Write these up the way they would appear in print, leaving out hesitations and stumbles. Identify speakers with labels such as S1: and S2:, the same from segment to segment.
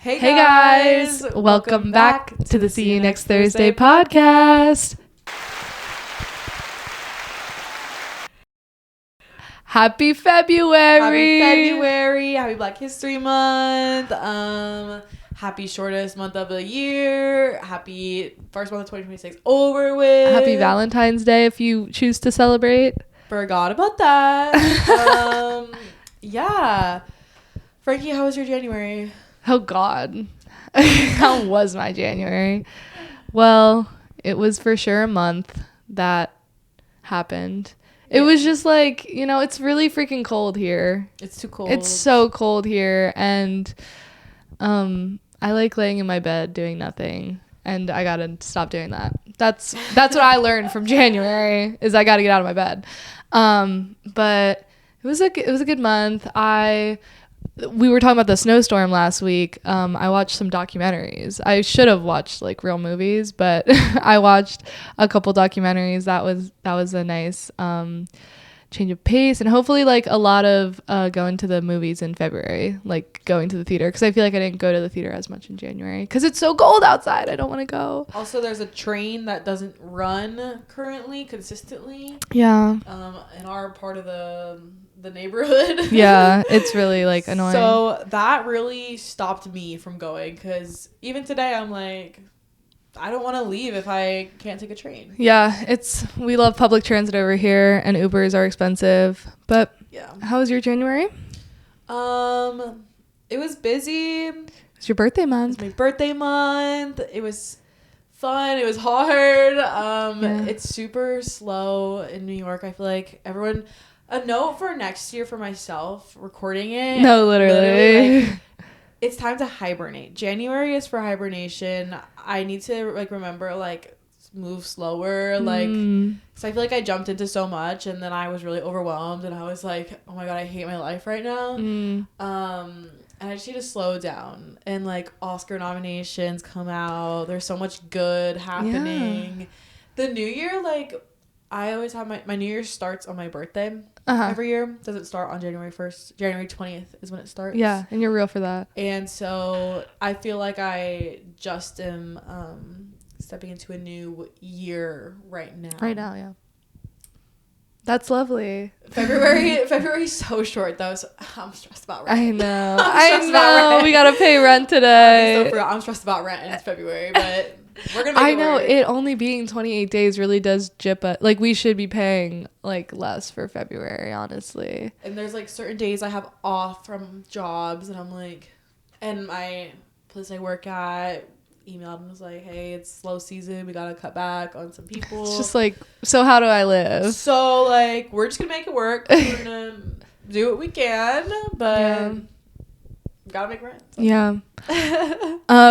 S1: Hey guys! Welcome back to the See You Next Thursday podcast. Happy February!
S2: Happy Black History Month! Happy shortest month of the year! Happy first month of 2026 over with!
S1: Happy Valentine's Day if you choose to celebrate.
S2: Forgot about that. Yeah. Frankie, how was your January?
S1: Oh God. How was my January? Well, it was for sure a month that happened. It was just like, it's really freaking cold here.
S2: It's too cold.
S1: It's so cold here, and I like laying in my bed doing nothing, and I gotta stop doing that. That's what I learned from January, is I gotta get out of my bed. But it was a good month. We were talking about the snowstorm last week. I watched some documentaries. I should have watched like real movies, but I watched a couple documentaries. That was a nice change of pace, and hopefully like a lot of going to the movies in February, like going to the theater, because I feel like I didn't go to the theater as much in January because it's so cold outside. I don't want to go.
S2: Also, there's a train that doesn't run currently consistently.
S1: Yeah.
S2: In our part of the neighborhood.
S1: Yeah, it's really like annoying.
S2: So that really stopped me from going, because even today I'm like, I don't want to leave if I can't take a train.
S1: Yeah, we love public transit over here, and Ubers are expensive. But
S2: yeah,
S1: how was your January?
S2: It was busy.
S1: It's your birthday month.
S2: It's my birthday month. It was fun. It was hard.
S1: Yeah.
S2: It's super slow in New York. I feel like everyone. A note for next year for myself, recording it.
S1: No, literally.
S2: like, it's time to hibernate. January is for hibernation. I need to remember move slower. So I feel like I jumped into so much, and then I was really overwhelmed, and I was like, oh my God, I hate my life right now. And I just need to slow down. And Oscar nominations come out. There's so much good happening. Yeah. The new year, I always have my New Year starts on my birthday every year. Does it start on January 1st? January 20th is when it starts.
S1: Yeah, and you're real for that.
S2: And so I feel like I just am stepping into a new year right now.
S1: Right now, yeah. That's lovely.
S2: February's so short though, so I'm stressed about rent.
S1: I know. I know. We gotta pay rent today.
S2: I'm stressed about rent, and it's February, but we're gonna make it work.
S1: It only being 28 days really does jip us. We should be paying less for February, honestly.
S2: And there's certain days I have off from jobs, and I'm and my place I work at emailed and was like, hey, it's slow season, we gotta cut back on some people.
S1: It's just so how do I live?
S2: So we're just gonna make it work. We're gonna do what we can, but we gotta make rent. So.
S1: Yeah.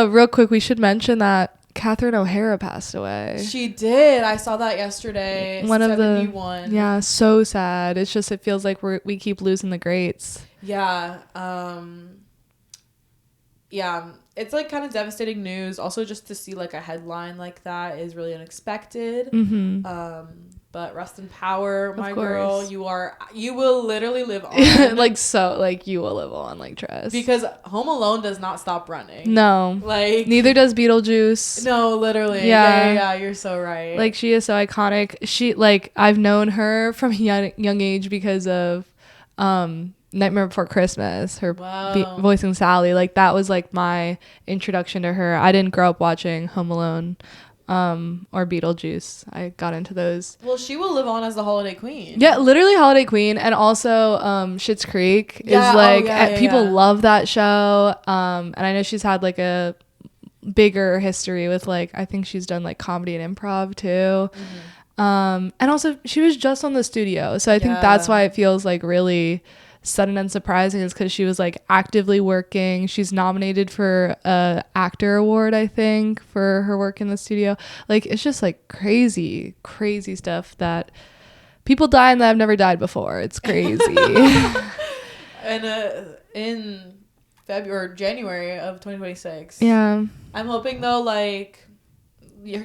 S1: Real quick, we should mention that Catherine O'Hara passed away.
S2: She did. I saw that yesterday.
S1: One
S2: 71.
S1: of the. Yeah, so sad. It's just, it feels like we keep losing the greats.
S2: Yeah. Yeah. It's kind of devastating news. Also, just to see a headline like that is really unexpected.
S1: Mm-hmm.
S2: But rest in power, my
S1: girl.
S2: You will literally live on.
S1: You will live on Tress.
S2: Because Home Alone does not stop running.
S1: No. Neither does Beetlejuice.
S2: No, literally.
S1: Yeah.
S2: Yeah, you're so right.
S1: She is so iconic. She I've known her from young age because of Nightmare Before Christmas, her voicing Sally. That was my introduction to her. I didn't grow up watching Home Alone or Beetlejuice. I got into those.
S2: Well, she will live on as the holiday queen.
S1: Yeah, literally holiday queen. And also Schitt's Creek is people love that show. And I know she's had a bigger history with I think she's done comedy and improv too. Mm-hmm. And also she was just on The Studio, so I think that's why it feels really sudden and surprising, is because she was actively working. She's nominated for a actor award, I think, for her work in The Studio. It's just crazy stuff that people die and that have never died before. It's crazy.
S2: And in February or January of 2026,
S1: yeah,
S2: I'm hoping though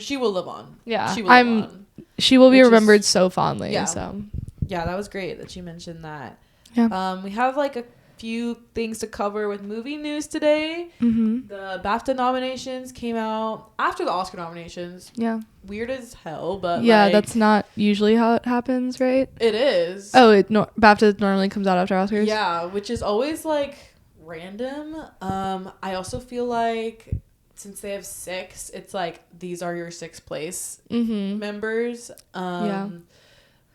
S2: she will live on.
S1: Yeah,
S2: she will
S1: be remembered so fondly.
S2: Yeah.
S1: So
S2: yeah, that was great that she mentioned that.
S1: Yeah.
S2: We have a few things to cover with movie news today. The BAFTA nominations came out after the Oscar nominations.
S1: Yeah.
S2: Weird as hell, but
S1: yeah,
S2: like,
S1: that's not usually how it happens, right?
S2: it is.
S1: Oh, BAFTA normally comes out after Oscars.
S2: Yeah, which is always like random. I also feel like since they have 6, it's like these are your 6th place members.
S1: Yeah.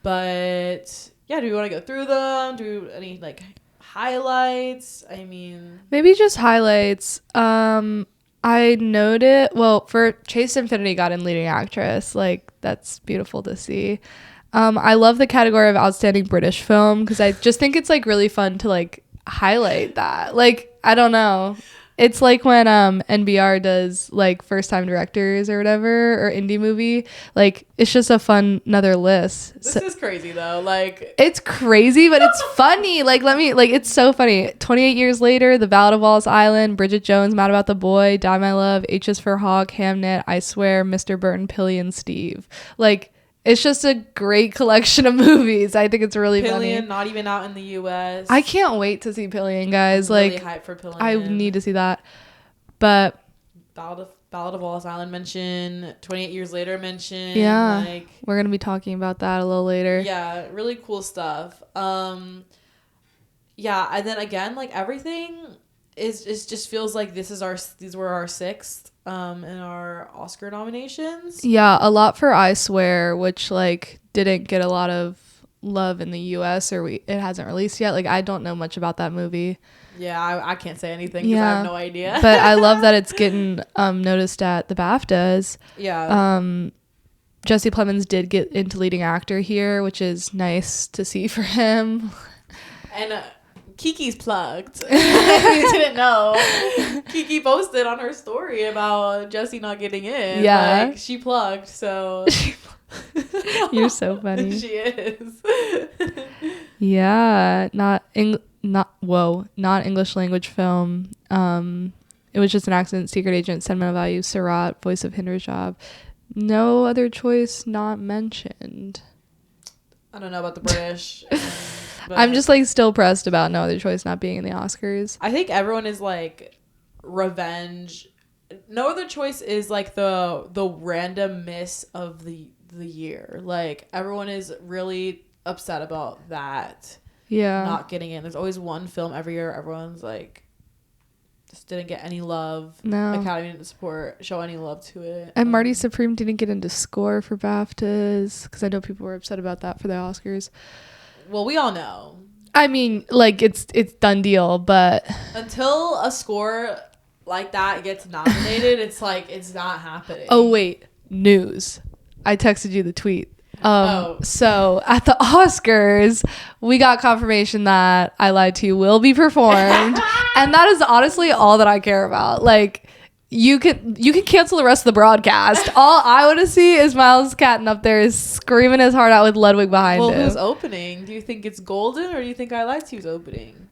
S2: But yeah, do we want to go through them? Do any like highlights? I mean,
S1: maybe just highlights. I noted, well, for Chase Infinity got in leading actress. Like, that's beautiful to see. I love the category of outstanding British film because I just think it's like really fun to like highlight that. Like, I don't know. It's like when NBR does like first time directors or whatever, or indie movie. Like, it's just a fun another list.
S2: This is crazy though. Like,
S1: it's crazy, but it's funny. Like, it's so funny. 28 years later, The Ballad of Wallace Island, Bridget Jones, Mad About the Boy, Die My Love, H is for Hawk, Hamnet, I Swear, Mr. Burton, Pillion, Steve. Like, it's just a great collection of movies. I think it's really
S2: Pillion,
S1: funny.
S2: not even out in the US.
S1: I can't wait to see Pillion, guys.
S2: I'm
S1: like,
S2: really hyped for Pillion.
S1: I need to see that. But
S2: Ballad of Wallace Island mention, 28 Years Later mention.
S1: yeah,
S2: like,
S1: we're gonna be talking about that a little later.
S2: Yeah, really cool stuff. Yeah, and then again, like everything is just feels like these were our 6th in our Oscar nominations.
S1: Yeah, a lot for I Swear, which like didn't get a lot of love in the US, or it hasn't released yet. Like, I don't know much about that movie.
S2: Yeah, I can't say anything because I have no idea.
S1: But I love that it's getting noticed at the BAFTAs.
S2: Yeah.
S1: Jesse Plemons did get into leading actor here, which is nice to see for him.
S2: And Kiki's plugged. You didn't know. Kiki posted on her story about Jesse not getting in.
S1: Yeah.
S2: Like, she plugged, so.
S1: You're so funny.
S2: She is.
S1: Yeah. Not English language film. It was just an accident. Secret Agent, Sentimental Value, Surat, Voice of Hinderjob. No other choice not mentioned.
S2: I don't know about the British.
S1: I'm just like still pressed about No Other Choice not being in the Oscars.
S2: I think everyone is like revenge. No Other Choice is like the random miss of the year. Like, everyone is really upset about that.
S1: Yeah.
S2: Not getting in. There's always one film every year everyone's like just didn't get any love.
S1: No.
S2: Academy didn't show any love to it.
S1: And Marty Supreme didn't get into score for BAFTAs because I know people were upset about that for the Oscars.
S2: Well, we all know.
S1: I mean, like, it's done deal, but
S2: until a score like that gets nominated, it's like it's not happening.
S1: Oh wait, news. I texted you the tweet. So at the Oscars, we got confirmation that I Lied to You will be performed. And that is honestly all that I care about. Like, you can cancel the rest of the broadcast. All I want to see is Miles Catton up there screaming his heart out with Ludwig behind him.
S2: Well, who's opening? Do you think it's Golden, or do you think I Lied to You's opening?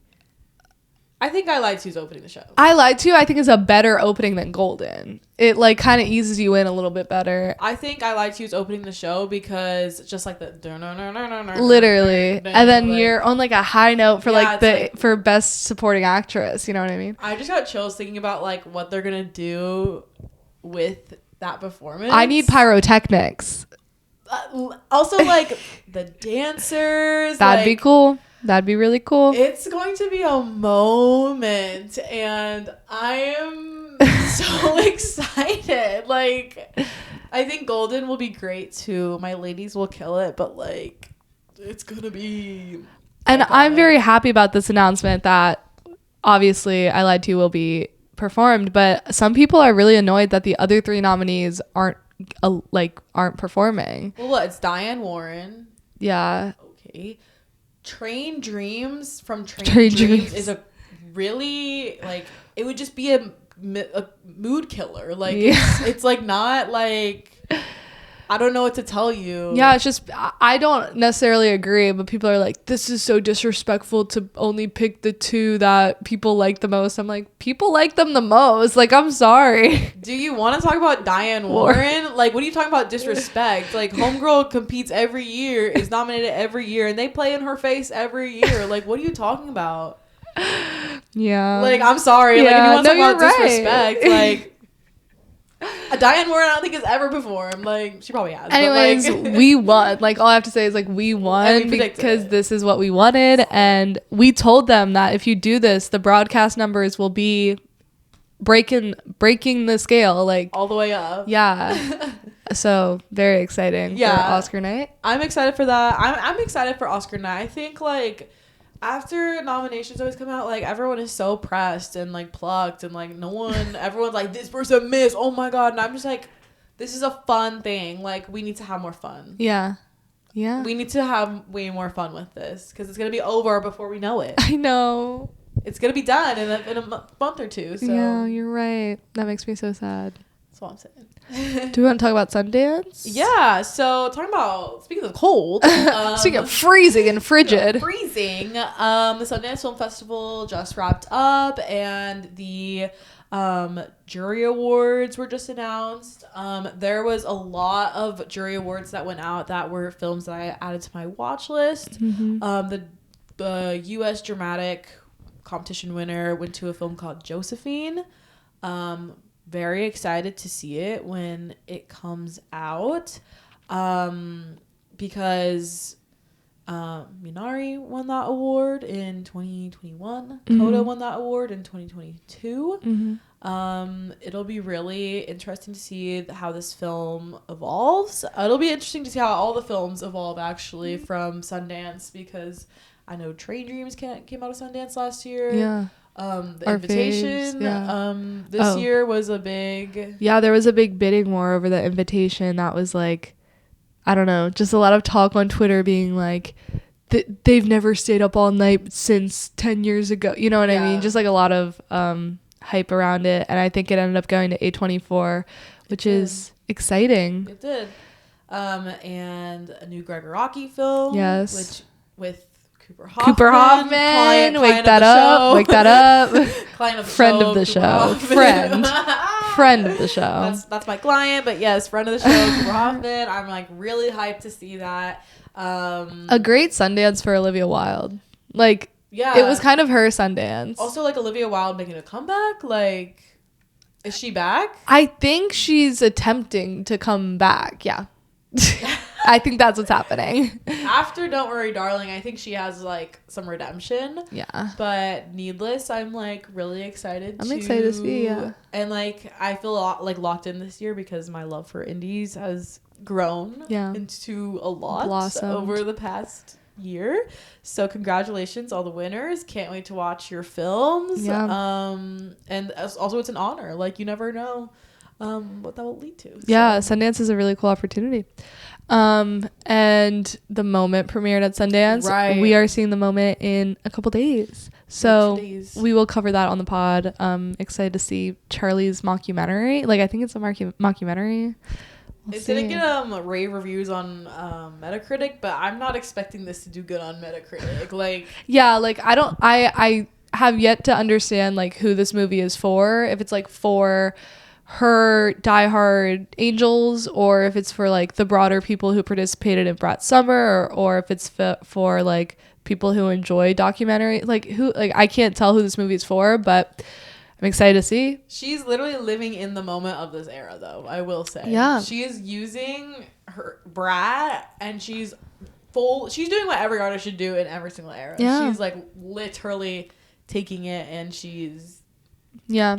S2: I think I Lied to You's opening the show.
S1: I Lied to You, I think, is a better opening than Golden. It like kind of eases you in a little bit better.
S2: I think I Lied to You's opening the show because just like the
S1: literally, and then
S2: like,
S1: you're on like a high note for
S2: yeah,
S1: for best supporting actress. You know what I mean?
S2: I just got chills thinking about like what they're gonna do with that performance.
S1: I need pyrotechnics.
S2: Also, like the dancers.
S1: That'd be cool. That'd be really cool.
S2: It's going to be a moment, and I am so excited. Like, I think Golden will be great too. My ladies will kill it, but like, it's gonna be.
S1: And I'm very happy about this announcement that obviously I Lied to You will be performed, but some people are really annoyed that the other 3 nominees aren't performing.
S2: Well, it's Diane Warren.
S1: Yeah.
S2: Okay. Train Dreams from Train Dreams is a really, like, it would just be a mood killer. Like, yeah. it's like not like, I don't know what to tell you.
S1: Yeah, it's just, I don't necessarily agree, but people are like, this is so disrespectful to only pick the 2 that people like the most. I'm like, people like them the most. Like, I'm sorry.
S2: Do you want to talk about Diane Warren? Like, what are you talking about disrespect? Like, Homegirl competes every year, is nominated every year, and they play in her face every year. Like, what are you talking about?
S1: Yeah.
S2: Like, I'm sorry. Like, if you want to talk about
S1: you're
S2: disrespect, like, Diane Warren, I don't think has ever performed. Like, she probably has.
S1: Anyways,
S2: but, like,
S1: we won. Like, all I have to say is, like, we won because this is what we wanted. And we told them that if you do this, the broadcast numbers will be breaking the scale. Like,
S2: all the way up.
S1: Yeah. So, very exciting for Oscar night.
S2: I'm excited for that. I'm excited for Oscar night. I think, like, after nominations always come out, like, everyone is so pressed and, like, plucked, and, like, everyone's like, this person missed, oh my god. And I'm just like, this is a fun thing. Like, we need to have more fun.
S1: Yeah.
S2: We need to have way more fun with this, because it's gonna be over before we know it.
S1: I know.
S2: It's gonna be done in a month or two. So
S1: yeah, you're right. That makes me so sad.
S2: That's what I'm saying.
S1: Do we want to talk about Sundance?
S2: Yeah. So speaking of cold,
S1: speaking of freezing and frigid.
S2: The Sundance Film Festival just wrapped up, and the jury awards were just announced. There was a lot of jury awards that went out that were films that I added to my watch list.
S1: Mm-hmm.
S2: The U.S. dramatic competition winner went to a film called Josephine. Very excited to see it when it comes out, because Minari won that award in 2021. Coda won that award in 2022. It'll be really interesting to see how this film evolves. It'll be interesting to see how all the films evolve, actually, from Sundance, because I know Train Dreams came out of Sundance last year.
S1: Yeah.
S2: The
S1: Our
S2: Invitation.
S1: faves,
S2: This year was a big...
S1: Yeah, there was a big bidding war over the Invitation. That was like, I don't know, just a lot of talk on Twitter being like, they've never stayed up all night since 10 years ago. You know what I mean? Just like a lot of hype around it. And I think it ended up going to A24, which is exciting.
S2: It did. And a new Gregor Rocky film.
S1: Yes.
S2: With Cooper
S1: Hoffman.
S2: Client
S1: Wake that up.
S2: Client of the
S1: friend
S2: show.
S1: Of the
S2: Cooper
S1: show.
S2: Hoffman.
S1: Friend of the show.
S2: That's my client, but yes, friend of the show, Cooper Hoffman. I'm like really hyped to see that.
S1: A great Sundance for Olivia Wilde. Like, yeah, it was kind of her Sundance.
S2: Also, like, Olivia Wilde making a comeback. Like, is she back?
S1: I think she's attempting to come back. Yeah. I think that's what's happening.
S2: After Don't Worry Darling, I think she has like some redemption.
S1: Yeah.
S2: But Needless, I'm like really excited
S1: to see, yeah.
S2: And like I feel like locked in this year because my love for indies has grown into a lot over the past year. So congratulations all the winners. Can't wait to watch your films. Yeah. And also it's an honor. Like you never know what that will lead to.
S1: Yeah, Sundance is a really cool opportunity. And The Moment premiered at Sundance. Right. We are seeing The Moment in a couple days. So we will cover that on the pod. Excited to see Charlie's mockumentary. Like, I think it's a mockumentary.
S2: It didn't get rave reviews on Metacritic, but I'm not expecting this to do good on Metacritic. Like,
S1: yeah, like I have yet to understand like who this movie is for. If it's like for her diehard angels, or if it's for like the broader people who participated in Brat Summer, or if it's for like people who enjoy documentary, like who, like I can't tell who this movie is for, but I'm excited to see.
S2: She's literally living in the moment of this era, though, I will say.
S1: Yeah,
S2: she is using her Brat, and she's doing what every artist should do in every single era. Yeah, she's like literally taking it, and she's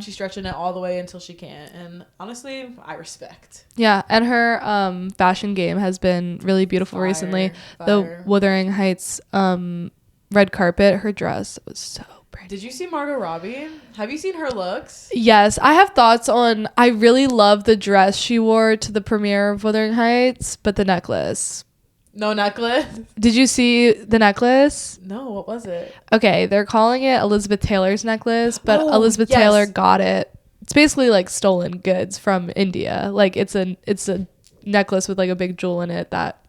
S2: stretching it all the way until she can't, and honestly I respect. Yeah, and her
S1: fashion game has been really beautiful recently. The Wuthering Heights red carpet, her dress was so pretty.
S2: Did you see Margot Robbie? Have you seen her looks?
S1: Yes, I have thoughts on. I really love the dress she wore to the premiere of Wuthering Heights, but the necklace.
S2: No necklace?
S1: Did you see the necklace?
S2: No, what was it? Okay,
S1: they're calling it Elizabeth Taylor's necklace, but Elizabeth Taylor got it. It's basically like stolen goods from India. Like it's a necklace with like a big jewel in it that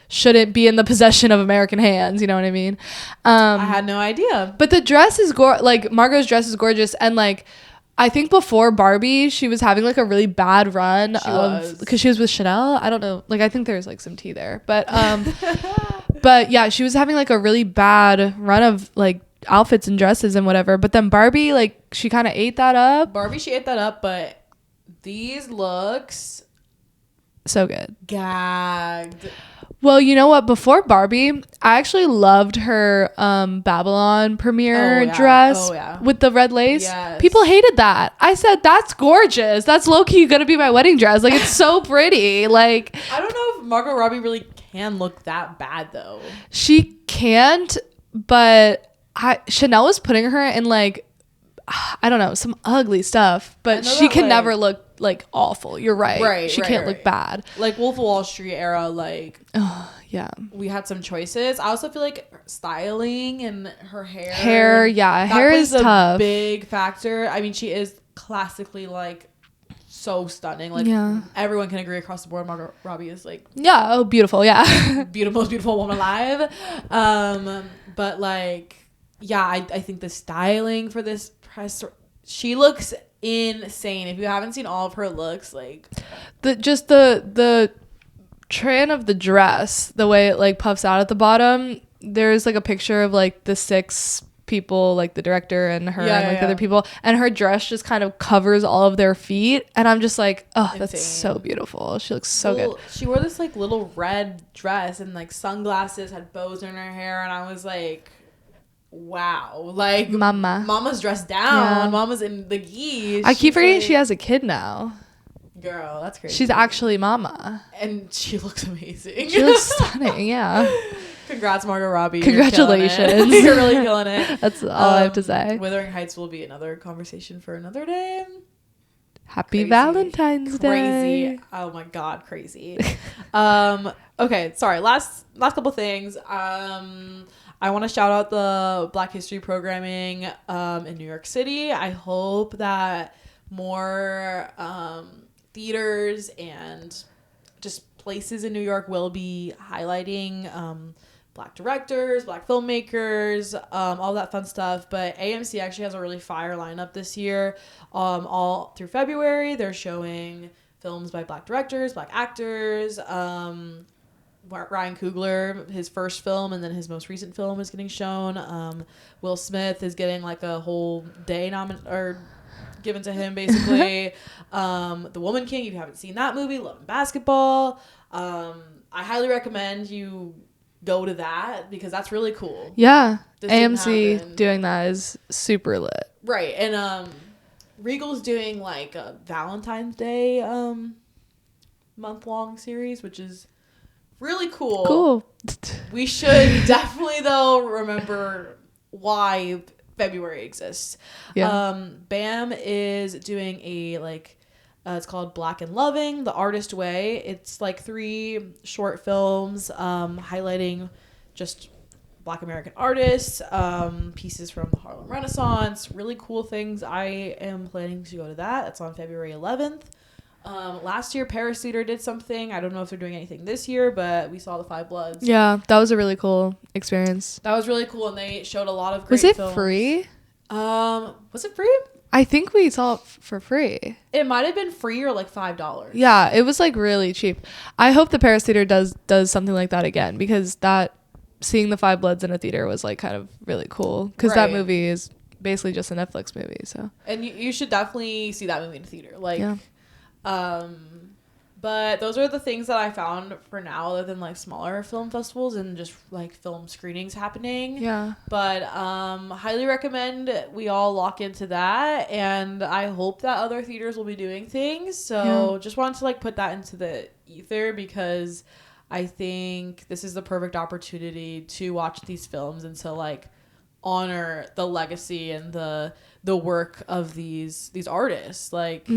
S1: shouldn't be in the possession of American hands, you know what I mean?
S2: I had no idea.
S1: But the dress is like Margot's dress is gorgeous, and like I think before Barbie, she was having like a really bad run because she was with Chanel. I don't know. Like, I think there's like some tea there, but, but yeah, she was having like a really bad run of like outfits and dresses and whatever. But then Barbie, like, she kind of ate that up.
S2: She ate that up, but these looks
S1: so good.
S2: Gagged.
S1: Well, you know what? Before Barbie, I actually loved her Babylon premiere dress with the red lace.
S2: Yes.
S1: People hated that. I said, that's gorgeous. That's low-key gonna be my wedding dress. Like, it's so pretty. Like,
S2: I don't know if Margot Robbie really can look that bad, though.
S1: She can't, but Chanel was putting her in, like, I don't know, some ugly stuff. But she can never look like awful. You're right. She can't look bad.
S2: Like Wolf of Wall Street era, like
S1: yeah.
S2: We had some choices. I also feel like styling and her hair.
S1: Hair is tough.
S2: A big factor. I mean, she is classically like so stunning. Like everyone can agree across the board. Margot Robbie is like
S1: beautiful.
S2: Most beautiful woman alive. But like I think the styling for this press, she looks insane. If you haven't seen all of her looks, like
S1: the tran of the dress, the way it like puffs out at the bottom, there's like a picture of like the 6 people, like the director and her and like other people, and her dress just kind of covers all of their feet, and I'm just like, oh, insane. That's so beautiful. She looks so good.
S2: She wore this like little red dress and like sunglasses, had bows in her hair, and I was like, wow, like mama's dressed down. Mama's in the geese.
S1: I keep forgetting she has a kid now.
S2: Girl, that's crazy.
S1: She's actually mama,
S2: and she looks amazing.
S1: She looks stunning.
S2: Congrats, Margot Robbie.
S1: Congratulations.
S2: You're really killing it.
S1: That's all I have to say.
S2: Wuthering Heights will be another conversation for another day.
S1: Happy Valentine's Day.
S2: Crazy. Oh my God, crazy. Okay, sorry. Last couple things. I want to shout out the Black History programming in New York City. I hope that more theaters and just places in New York will be highlighting Black directors, Black filmmakers, all that fun stuff. But AMC actually has a really fire lineup this year. All through February, they're showing films by Black directors, Black actors. Ryan Coogler, his first film and then his most recent film is getting shown. Will Smith is getting like a whole day given to him, basically. The Woman King, if you haven't seen that movie, Love and Basketball. I highly recommend you go to that because that's really cool.
S1: Yeah. AMC doing that is super lit.
S2: Right. And Regal's doing like a Valentine's Day month-long series, which is really cool. We should definitely, though, remember why February exists. BAM is doing a it's called Black and Loving, The Artist Way. It's like 3 short films highlighting just Black American artists, pieces from the Harlem Renaissance, really cool things. I am planning to go to that. It's on February 11th. Last year, Paris Theater did something. I don't know if they're doing anything this year, but we saw The Five Bloods.
S1: Yeah, that was a really cool experience.
S2: That was really cool, and they showed a lot of great films.
S1: Was it free?
S2: Was it free?
S1: I think we saw it for free.
S2: It might have been free or like $5.
S1: Yeah, it was like really cheap. I hope the Paris Theater does something like that again, because seeing The Five Bloods in a theater was like kind of really cool, because that movie is basically just a Netflix movie. So, and
S2: you should definitely see that movie in a theater. But those are the things that I found for now, other than like smaller film festivals and just like film screenings happening. Yeah. But highly recommend we all lock into that, and I hope that other theaters will be doing things. So just wanted to like put that into the ether, because I think this is the perfect opportunity to watch these films and to like honor the legacy and the work of these artists. Like,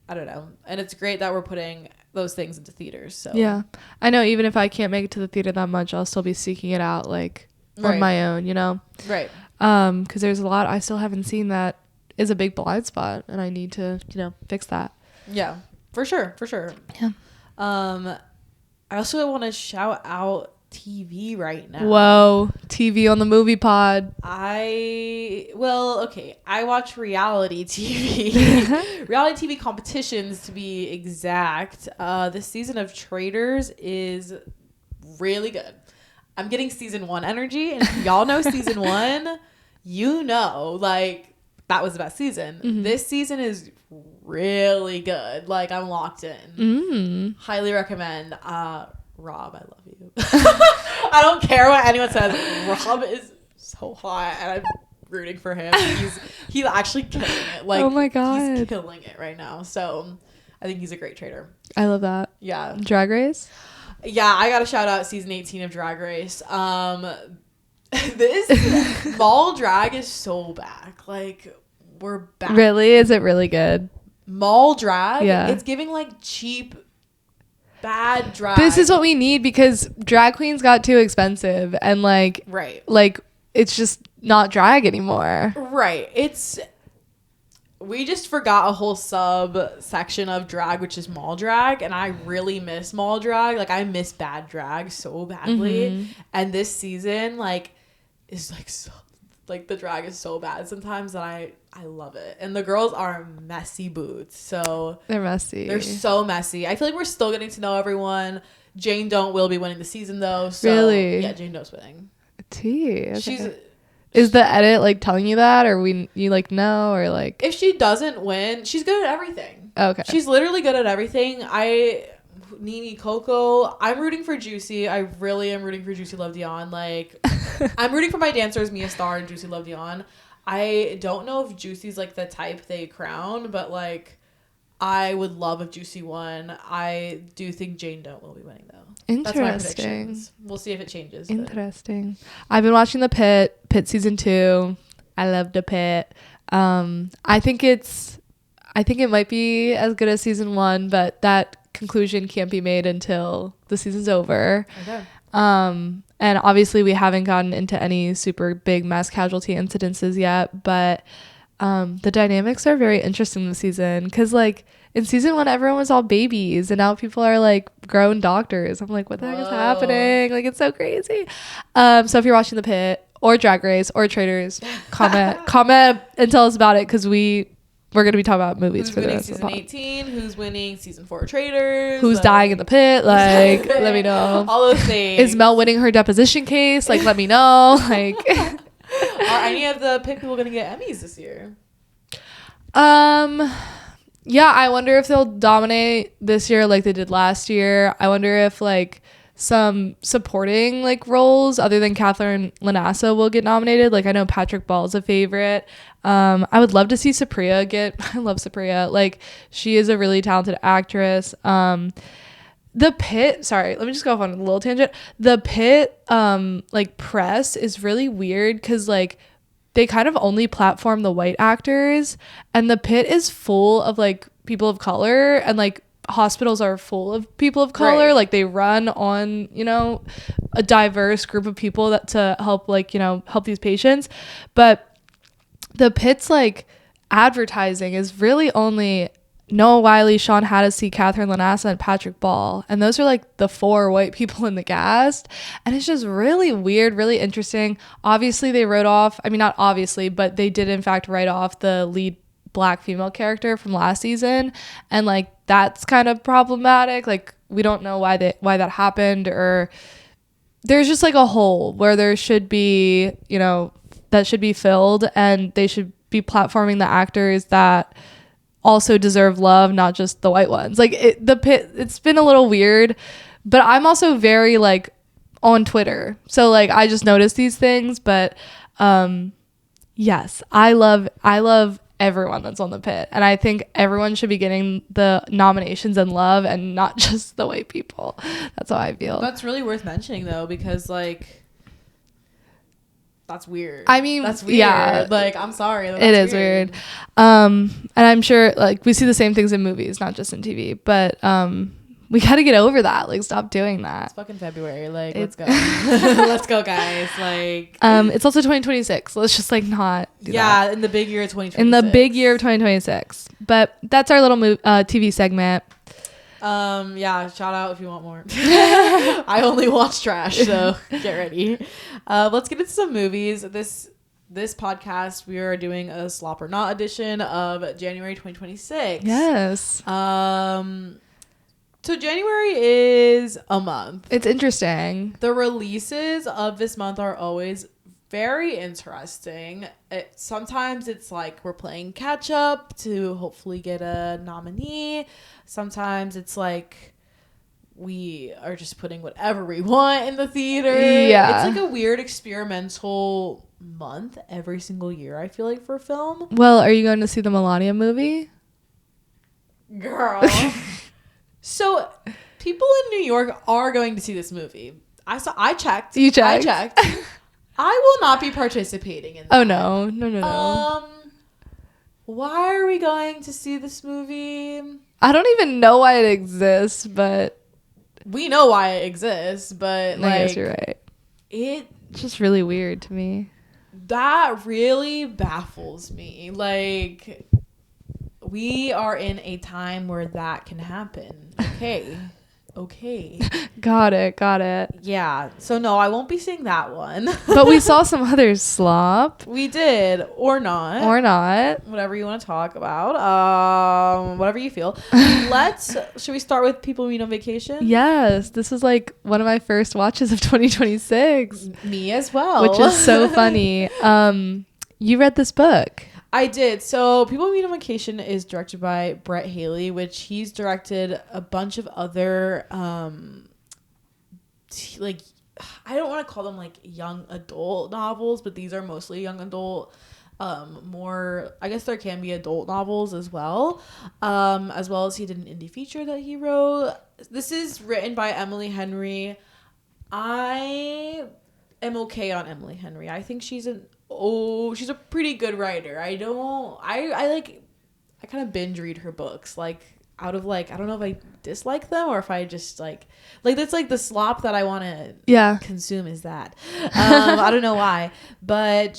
S2: I don't know. And it's great that we're putting those things into theaters. So yeah, I know even if I can't make it to the theater that much, I'll still be seeking it out like on my own, you know? Right. Because there's a lot I still haven't seen that is a big blind spot, and I need to, fix that. Yeah, for sure. For sure. Yeah. I also want to shout out TV right now. Whoa, TV on the movie pod. I watch reality TV. Reality TV competitions, to be exact. This season of Traitors is really good. I'm getting season 1 energy, and if y'all know season 1, like that was the best season.
S1: Mm-hmm.
S2: This season is really good. Like I'm locked in.
S1: Mm-hmm.
S2: Highly recommend. Rob, I love you. I don't care what anyone says. Rob is so hot, and I'm rooting for him. He's actually killing it. Like,
S1: oh my god,
S2: he's killing it right now. So I think he's a great trader.
S1: I love that.
S2: Yeah.
S1: Drag Race.
S2: Yeah, I gotta shout out season 18 of Drag Race. This mall drag is so back. Like, we're back.
S1: Really? Is it really good?
S2: Mall drag?
S1: Yeah.
S2: It's giving like cheap, bad drag.
S1: This is what we need because drag queens got too expensive and like it's just not drag anymore.
S2: Right. We just forgot a whole subsection of drag, which is mall drag, and I really miss mall drag. Like I miss bad drag so badly.
S1: Mm-hmm.
S2: And this season is so the drag is so bad sometimes that I love it. And the girls are messy boots. So
S1: They're messy.
S2: They're so messy. I feel like we're still getting to know everyone. Jane Don't will be winning the season though. So
S1: really?
S2: Yeah, Jane Doe's winning.
S1: Okay. Is the edit like telling you that, or you like know, or like
S2: if she doesn't win, she's good at everything.
S1: Okay.
S2: She's literally good at everything. Nene Coco. I'm rooting for Juicy. I really am rooting for Juicy Love Dion. Like, I'm rooting for my dancers, Mia Starr and Juicy Love Dion. I don't know if Juicy's like the type they crown, but like, I would love if Juicy won. I do think Jane Don't will be winning though.
S1: Interesting.
S2: That's my predictions. We'll see if it changes.
S1: Interesting. I've been watching The Pit season 2. I love The Pit. I think it might be as good as season 1, but that conclusion can't be made until the season's over. Okay. And obviously we haven't gotten into any super big mass casualty incidences yet, but the dynamics are very interesting this season because like in season 1 everyone was all babies and now people are like grown doctors. I'm like, what the heck is happening? Like, it's so crazy. So if you're watching The Pit or Drag Race or Traders, comment and tell us about it because we're going to be talking about movies for the rest of the pod.
S2: Who's winning season 18? Who's winning season 4 Traders?
S1: Who's dying in the pit? Like, let me know.
S2: All those things.
S1: Is Mel winning her deposition case? Like, let me know. Like,
S2: are any of the pit people going to get Emmys this year?
S1: Yeah, I wonder if they'll dominate this year like they did last year. I wonder if like some supporting like roles other than Catherine Lanassa will get nominated. Like I know Patrick Ball's a favorite. I would love to see Supriya I love Supriya. Like she is a really talented actress. The Pit, sorry, let me just go off on a little tangent. The Pit like press is really weird because like they kind of only platform the white actors, and The Pit is full of like people of color, and like hospitals are full of people of color. Right. Like they run on, a diverse group of people that to help help these patients. But The Pit's like advertising is really only Noah Wyle, Sean Hannity, Catherine Lanassa, and Patrick Ball. And those are like the 4 white people in the cast. And it's just really weird, really interesting. Obviously, they wrote off, not obviously, but they did in fact write off the lead Black female character from last season. And like, that's kind of problematic. Like, we don't know why that happened, or there's just like a hole where there should be, that should be filled, and they should be platforming the actors that also deserve love, not just the white ones. Like The Pit, it's been a little weird, but I'm also very like on Twitter, so like I just notice these things. But yes, I love everyone that's on The Pit, and I think everyone should be getting the nominations and love, and not just the white people. That's how I feel.
S2: That's really worth mentioning though, because like that's weird. That's weird. Yeah, like I'm sorry, it is weird.
S1: And I'm sure like we see the same things in movies, not just in TV, but we got to get over that. Like, stop doing that.
S2: It's fucking February. Like, let's go. Let's go, guys. Like,
S1: it's also 2026. Let's just like not do that.
S2: Yeah, in the big year of 2026.
S1: In the big year of 2026. But that's our little TV segment.
S2: Yeah, shout out if you want more. I only watch trash, so get ready. Let's get into some movies. This podcast, we are doing a Slop or Not edition of January 2026.
S1: Yes.
S2: So January is a month.
S1: It's interesting.
S2: The releases of this month are always very interesting. Sometimes it's like we're playing catch up to hopefully get a nominee. Sometimes it's like we are just putting whatever we want in the theater.
S1: Yeah.
S2: It's like a weird experimental month every single year, I feel like, for film.
S1: Well, are you going to see the Melania movie?
S2: Girl. So people in New York are going to see this movie. I checked.
S1: You checked?
S2: I checked. I will not be participating in that.
S1: Oh, no.
S2: Why are we going to see this movie?
S1: I don't even know why it exists, but...
S2: We know why it exists, but like...
S1: I guess you're right. It's just really weird to me.
S2: That really baffles me. Like, we are in a time where that can happen. Okay.
S1: Got it.
S2: Yeah. So no, I won't be seeing that one.
S1: But we saw some others, Slop.
S2: We did. Or not. Whatever you want to talk about. Whatever you feel. Should we start with People We Meet on Vacation?
S1: Yes. This is like one of my first watches of 2026.
S2: Me as well.
S1: Which is so funny. You read this book.
S2: I did. So People Meet on Vacation is directed by Brett Haley, which he's directed a bunch of other, like, I don't want to call them like young adult novels, but these are mostly young adult, more, I guess there can be adult novels as well as he did an indie feature that he wrote. This is written by Emily Henry. I am okay on Emily Henry. I think she's a pretty good writer. I kind of binge read her books, like, out of like, I don't know if I dislike them or if I just like that's like the slop that I want to consume is that. I don't know why, but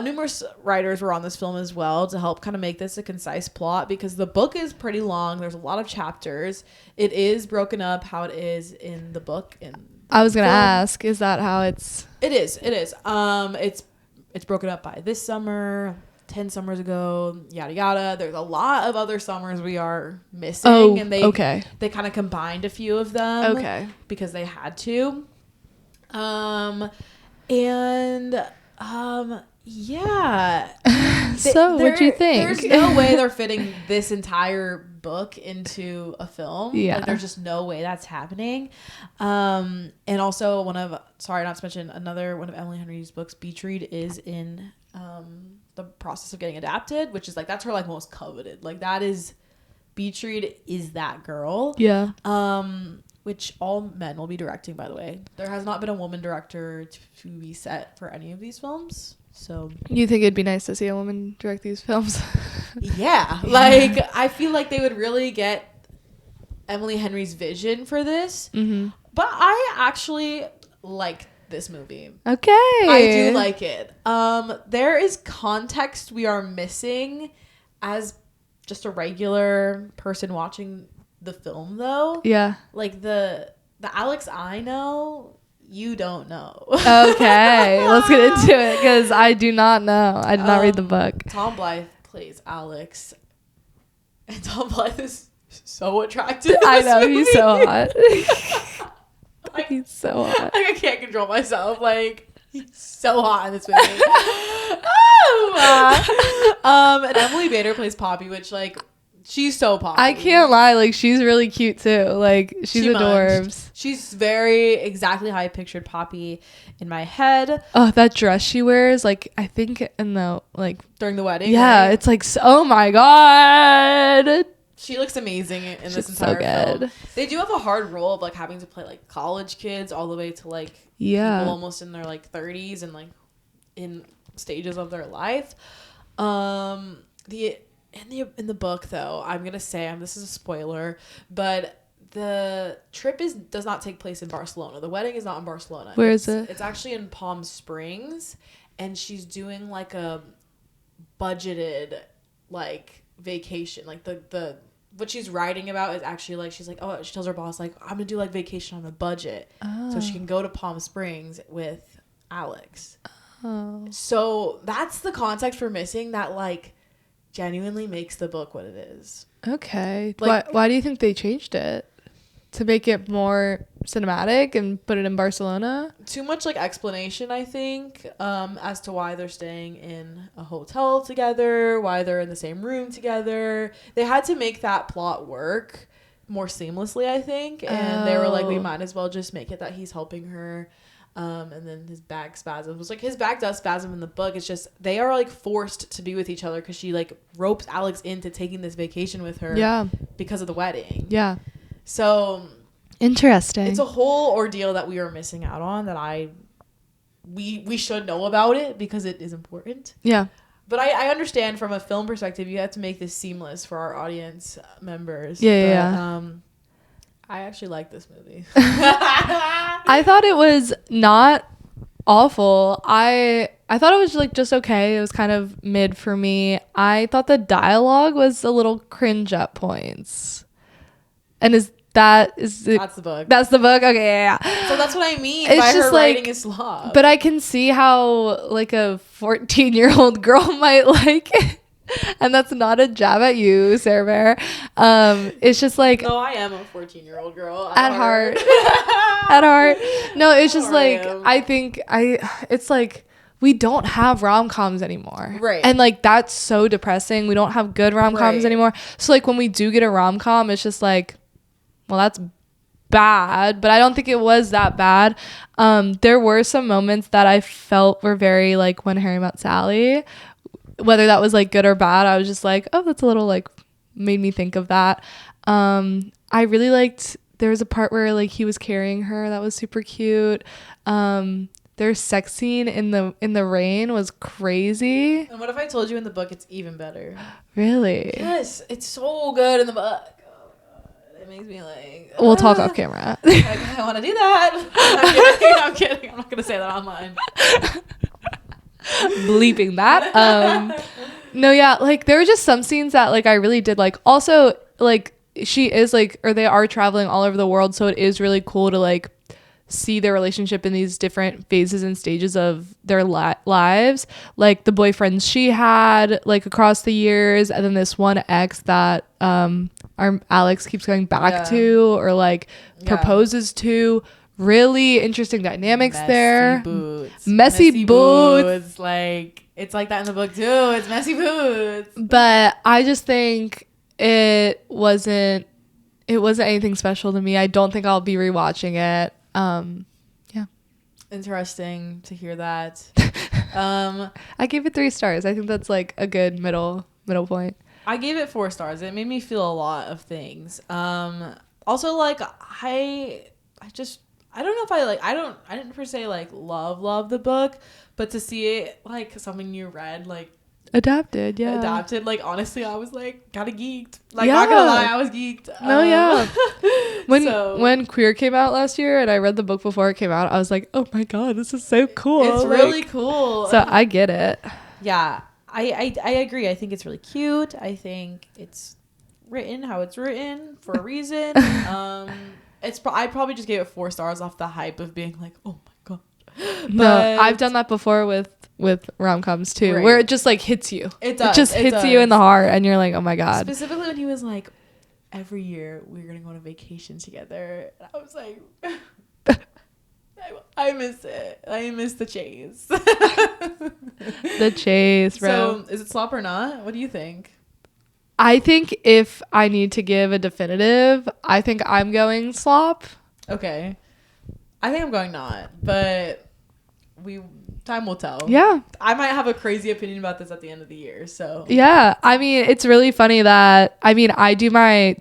S2: numerous writers were on this film as well to help kind of make this a concise plot, because the book is pretty long. There's a lot of chapters. It is broken up how it is in the book. I was gonna ask, is that how it's? It is. It's broken up by this summer, 10 summers ago, yada yada. There's a lot of other summers we are missing, and they kind of combined a few of them, because they had to. Yeah.
S1: So what'd you think?
S2: There's no way they're fitting this entire book into a film.
S1: Yeah.
S2: Like, there's just no way that's happening. And also not to mention another one of Emily Henry's books, Beach Read, is in the process of getting adapted, which is like, that's her like most coveted. Like, that is, Beach Read is that girl.
S1: Yeah.
S2: Which all men will be directing, by the way. There has not been a woman director to be set for any of these films. So
S1: you think it'd be nice to see a woman direct these films?
S2: Yeah. Like, I feel like they would really get Emily Henry's vision for this. Mm-hmm. But I actually like this movie.
S1: Okay.
S2: I do like it. There is context we are missing as just a regular person watching the film, though.
S1: Yeah.
S2: Like, the Alex I know, you don't know.
S1: Okay, let's get into it, because I do not know. I did not read the book.
S2: Tom Blythe plays Alex, and Tom Blythe is so attractive.
S1: I know, movie. He's so hot. He's so hot.
S2: Like, I can't control myself. Like, he's so hot in this movie. And Emily Bader plays Poppy, which, like, she's so Poppy.
S1: I can't lie. Like, she's really cute too. Like, she's adorbs.
S2: She's very exactly how I pictured Poppy in my head.
S1: Oh, that dress she wears, like, I think in the, like,
S2: during the wedding.
S1: Yeah, right? It's like, oh my God.
S2: She looks amazing in this entire film. They do have a hard role of, like, having to play, like, college kids all the way to, like, people almost in their, like, 30s and, like, in stages of their life. In the book, though, I'm gonna say, this is a spoiler, but the trip does not take place in Barcelona. The wedding is not in Barcelona.
S1: Where is it?
S2: It's actually in Palm Springs, and she's doing like a budgeted like vacation. Like the what she's writing about is actually like, she's like, oh, she tells her boss, like, I'm gonna do like vacation on a budget, so she can go to Palm Springs with Alex. Oh. So that's the context we're missing that like genuinely makes the book what it is.
S1: Okay.
S2: Like,
S1: why do you think they changed it? to make it more cinematic and put it in Barcelona.
S2: Too much like explanation, I think, as to why they're staying in a hotel together, why they're in the same room together. They had to make that plot work more seamlessly, I think, and they were like, we might as well just make it that he's helping her. And then his back spasms. Was like, his back does spasm in the book. It's just they are like forced to be with each other because she like ropes Alex into taking this vacation with her.
S1: Yeah.
S2: Because of the wedding.
S1: Yeah.
S2: So
S1: interesting.
S2: It's a whole ordeal that we are missing out on that we should know about it because it is important.
S1: Yeah.
S2: But I understand from a film perspective, you have to make this seamless for our audience members.
S1: Yeah.
S2: I actually like this movie.
S1: I thought it was not awful. I thought it was like just okay. It was kind of mid for me. I thought the dialogue was a little cringe at points. And that's the book. That's the book. Okay, yeah.
S2: So that's what I mean
S1: it's
S2: by
S1: just
S2: her
S1: like,
S2: writing is Slop.
S1: But I can see how like a 14-year-old girl might like it. And that's not a jab at you, Sarah Bear. It's just like,
S2: no, I am a 14-year-old girl
S1: at heart. At heart. No, it's just like I think it's like we don't have rom-coms anymore,
S2: right?
S1: And like that's so depressing. We don't have good rom-coms anymore. So like when we do get a rom-com, it's just like, well, that's bad, but I don't think it was that bad. There were some moments that I felt were very like When Harry Met Sally. Whether that was like good or bad, I was just like, oh, that's a little like made me think of that. I really liked, there was a part where like he was carrying her, that was super cute. Their sex scene in the rain was crazy.
S2: And what if I told you in the book it's even better?
S1: Really?
S2: Yes, it's so good in the book. Oh God, it makes me like.
S1: We'll talk off camera.
S2: I want to do that. I'm kidding. I'm not gonna say that online.
S1: Bleeping that. No, yeah, like there were just some scenes that like I really did like. Also, like she is like, or they are traveling all over the world, so it is really cool to like see their relationship in these different phases and stages of their lives. Like the boyfriends she had like across the years, and then this one ex that our Alex keeps going back to or like proposes to. Really interesting dynamics there. Messy boots.
S2: Like it's like that in the book too. It's messy boots.
S1: But I just think it wasn't anything special to me. I don't think I'll be rewatching it. Yeah.
S2: Interesting to hear that.
S1: I gave it 3 stars. I think that's like a good middle point.
S2: I gave it 4 stars. It made me feel a lot of things. Also like I don't know if I didn't per se like love the book, but to see it like something you read like
S1: adapted,
S2: like honestly I was like kind of geeked. Like not gonna lie, I was geeked.
S1: When Queer came out last year and I read the book before it came out, I was like, oh my god, this is so cool.
S2: It's
S1: like,
S2: really cool.
S1: So I get it.
S2: Yeah, I agree. I think it's really cute. I think it's written how it's written for a reason. I probably just gave it 4 stars off the hype of being like, oh my god.
S1: No, I've done that before with rom-coms too, where it just like hits you. It just hits you in the heart, and you're like, oh my god.
S2: Specifically when he was like, every year we're gonna go on a vacation together. And I was like, I miss it. I miss the chase.
S1: The chase, bro.
S2: So is it Slop or not? What do you think?
S1: I think if I need to give a definitive, I think I'm going Slop.
S2: Okay. I think I'm going not, but time will tell.
S1: Yeah.
S2: I might have a crazy opinion about this at the end of the year, so.
S1: Yeah. I mean, it's really funny that, I do my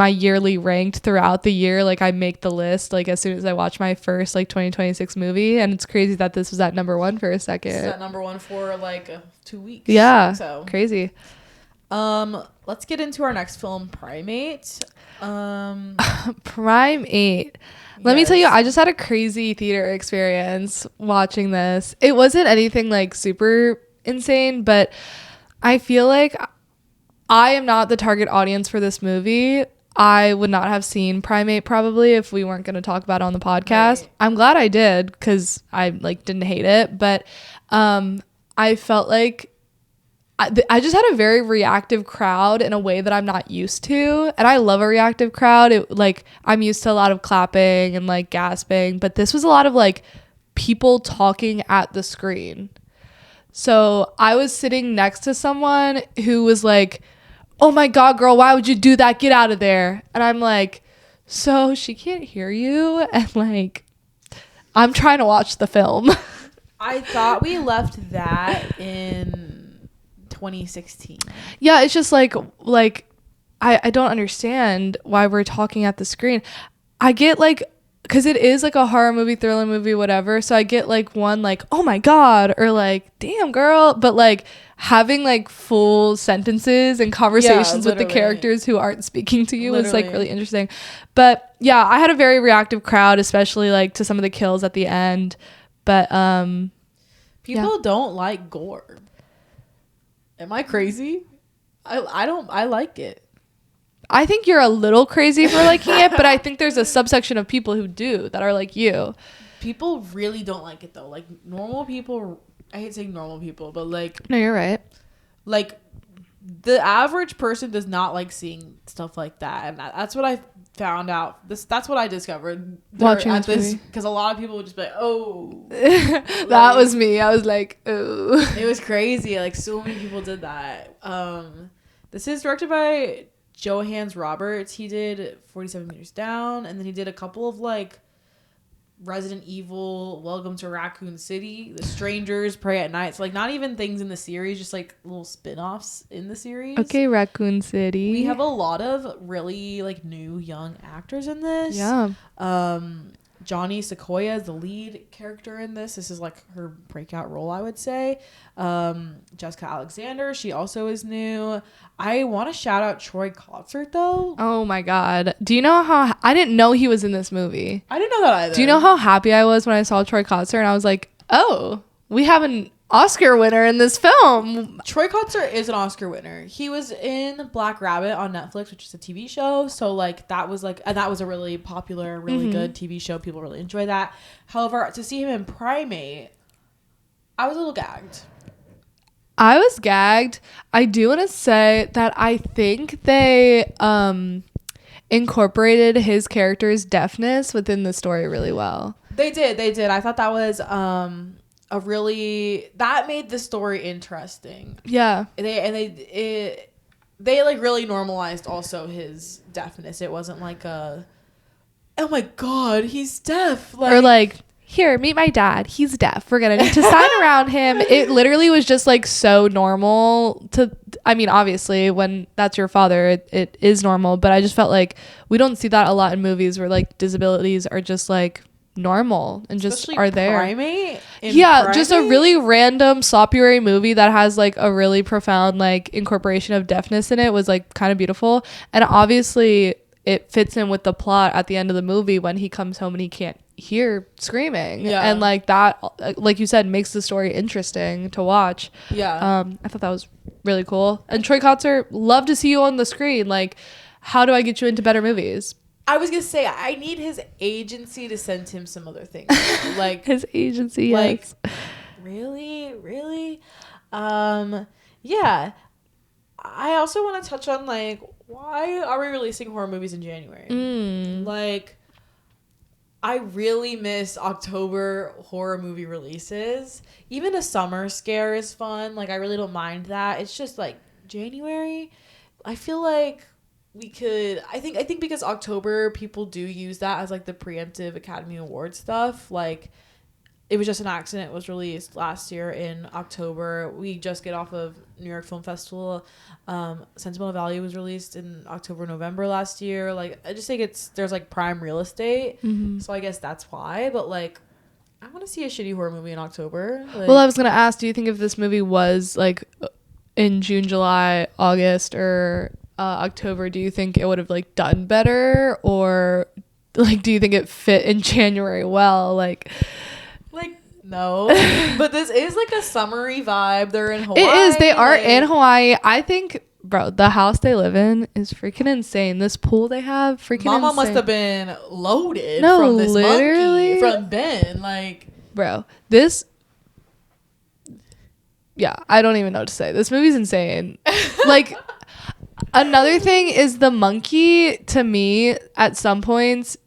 S1: yearly ranked throughout the year. Like I make the list, like as soon as I watch my first like 2026 movie, and it's crazy that this was at number 1 for a second.
S2: This is at number 1 for like 2 weeks.
S1: Yeah.
S2: So
S1: crazy.
S2: Let's get into our next film, Primate.
S1: Primate. Let me tell you, I just had a crazy theater experience watching this. It wasn't anything like super insane, but I feel like I am not the target audience for this movie. I would not have seen Primate probably if we weren't going to talk about it on the podcast. Right. I'm glad I did because I like didn't hate it, but I felt like I just had a very reactive crowd in a way that I'm not used to, and I love a reactive crowd. Like I'm used to a lot of clapping and like gasping, but this was a lot of like people talking at the screen. So I was sitting next to someone who was like, "Oh my God, girl, why would you do that? Get out of there." And I'm like, "So she can't hear you?" And like, I'm trying to watch the film.
S2: I thought we left that in 2016.
S1: Yeah, it's just like I don't understand why we're talking at the screen. I get like, because it is like a horror movie, thriller movie, whatever. So I get like one like, "Oh my God," or like, "Damn, girl." But like having like full sentences and conversations with the characters who aren't speaking to you is like really interesting. But yeah, I had a very reactive crowd, especially like to some of the kills at the end. But
S2: people don't like gore. Am I crazy? I like it.
S1: I think you're a little crazy for liking it, but I think there's a subsection of people who do that are like you.
S2: People really don't like it though. Like normal people, I hate saying normal people, but like,
S1: no, you're right.
S2: Like the average person does not like seeing stuff like that, and that's what I found out. That's what I discovered
S1: watching at this movie.
S2: Because a lot of people would just be like, "Oh,"
S1: that was me. I was like, "Oh."
S2: It was crazy. Like so many people did that. This is directed by Johannes Roberts. He did 47 Meters Down, and then he did a couple of like Resident Evil, Welcome to Raccoon City, The Strangers, Pray at Night. So like not even things in the series, just like little spin-offs in the series.
S1: Okay, Raccoon City.
S2: We have a lot of really like new young actors in this.
S1: Yeah.
S2: Johnny Sequoia is the lead character in this. This is like her breakout role, I would say. Jessica Alexander, she also is new. I want to shout out Troy Kotsur though.
S1: Oh my God. Do you know how I didn't know he was in this movie?
S2: I didn't know that either.
S1: Do you know how happy I was when I saw Troy Kotsur and I was like, "Oh, we have an Oscar winner in this film."
S2: Troy Kotsur is an Oscar winner. He was in Black Rabbit on Netflix, which is a TV show. So like that was a really popular, really good TV show. People really enjoy that. However, to see him in Primate, I was a little gagged.
S1: I was gagged. I do want to say that I think they incorporated his character's deafness within the story really well.
S2: They did. I thought that was that made the story interesting. Yeah. They like really normalized also his deafness. It wasn't like oh my God, he's deaf.
S1: Or like, "Here, meet my dad. He's deaf. We're gonna need to sign around him." It literally was just like so normal to, I mean, obviously when that's your father, it is normal, but I just felt like we don't see that a lot in movies where like disabilities are just like normal and just especially are there. Primate? Just a really random Slopuary movie that has like a really profound like incorporation of deafness in it was like kind of beautiful. And obviously it fits in with the plot at the end of the movie when he comes home and he can't hear screaming. And like that, like you said, makes the story interesting to watch. I thought that was really cool. And Troy Kotsur, love to see you on the screen. Like, how do I get you into better movies?
S2: I was gonna say I need his agency to send him some other things. Like
S1: his agency, yes.
S2: Like, really? Yeah. I also want to touch on like, why are we releasing horror movies in January? Like, I really miss October horror movie releases. Even a summer scare is fun. Like, I really don't mind that. It's just like January. I feel like we could, I think because October, people do use that as like the preemptive Academy Award stuff. Like, it was just an accident. It was released last year in October. We just get off of New York Film Festival. Sentimental Valley was released in October, November last year. Like, I just think there's like prime real estate. So I guess that's why. But like, I want to see a shitty horror movie in October. Like,
S1: well, I was gonna ask, do you think if this movie was like in June, July, August, or October, do you think it would have like done better, or like do you think it fit in January well? Like
S2: no. But this is like a summery vibe. They're in Hawaii.
S1: It is. They are in Hawaii. I think, bro, the house they live in is freaking insane. This pool they have, freaking
S2: Mama
S1: insane.
S2: must have been loaded from this monkey, from Ben. Like,
S1: bro, this yeah, I don't even know what to say. This movie's insane. Like, another thing is the monkey, to me, at some points,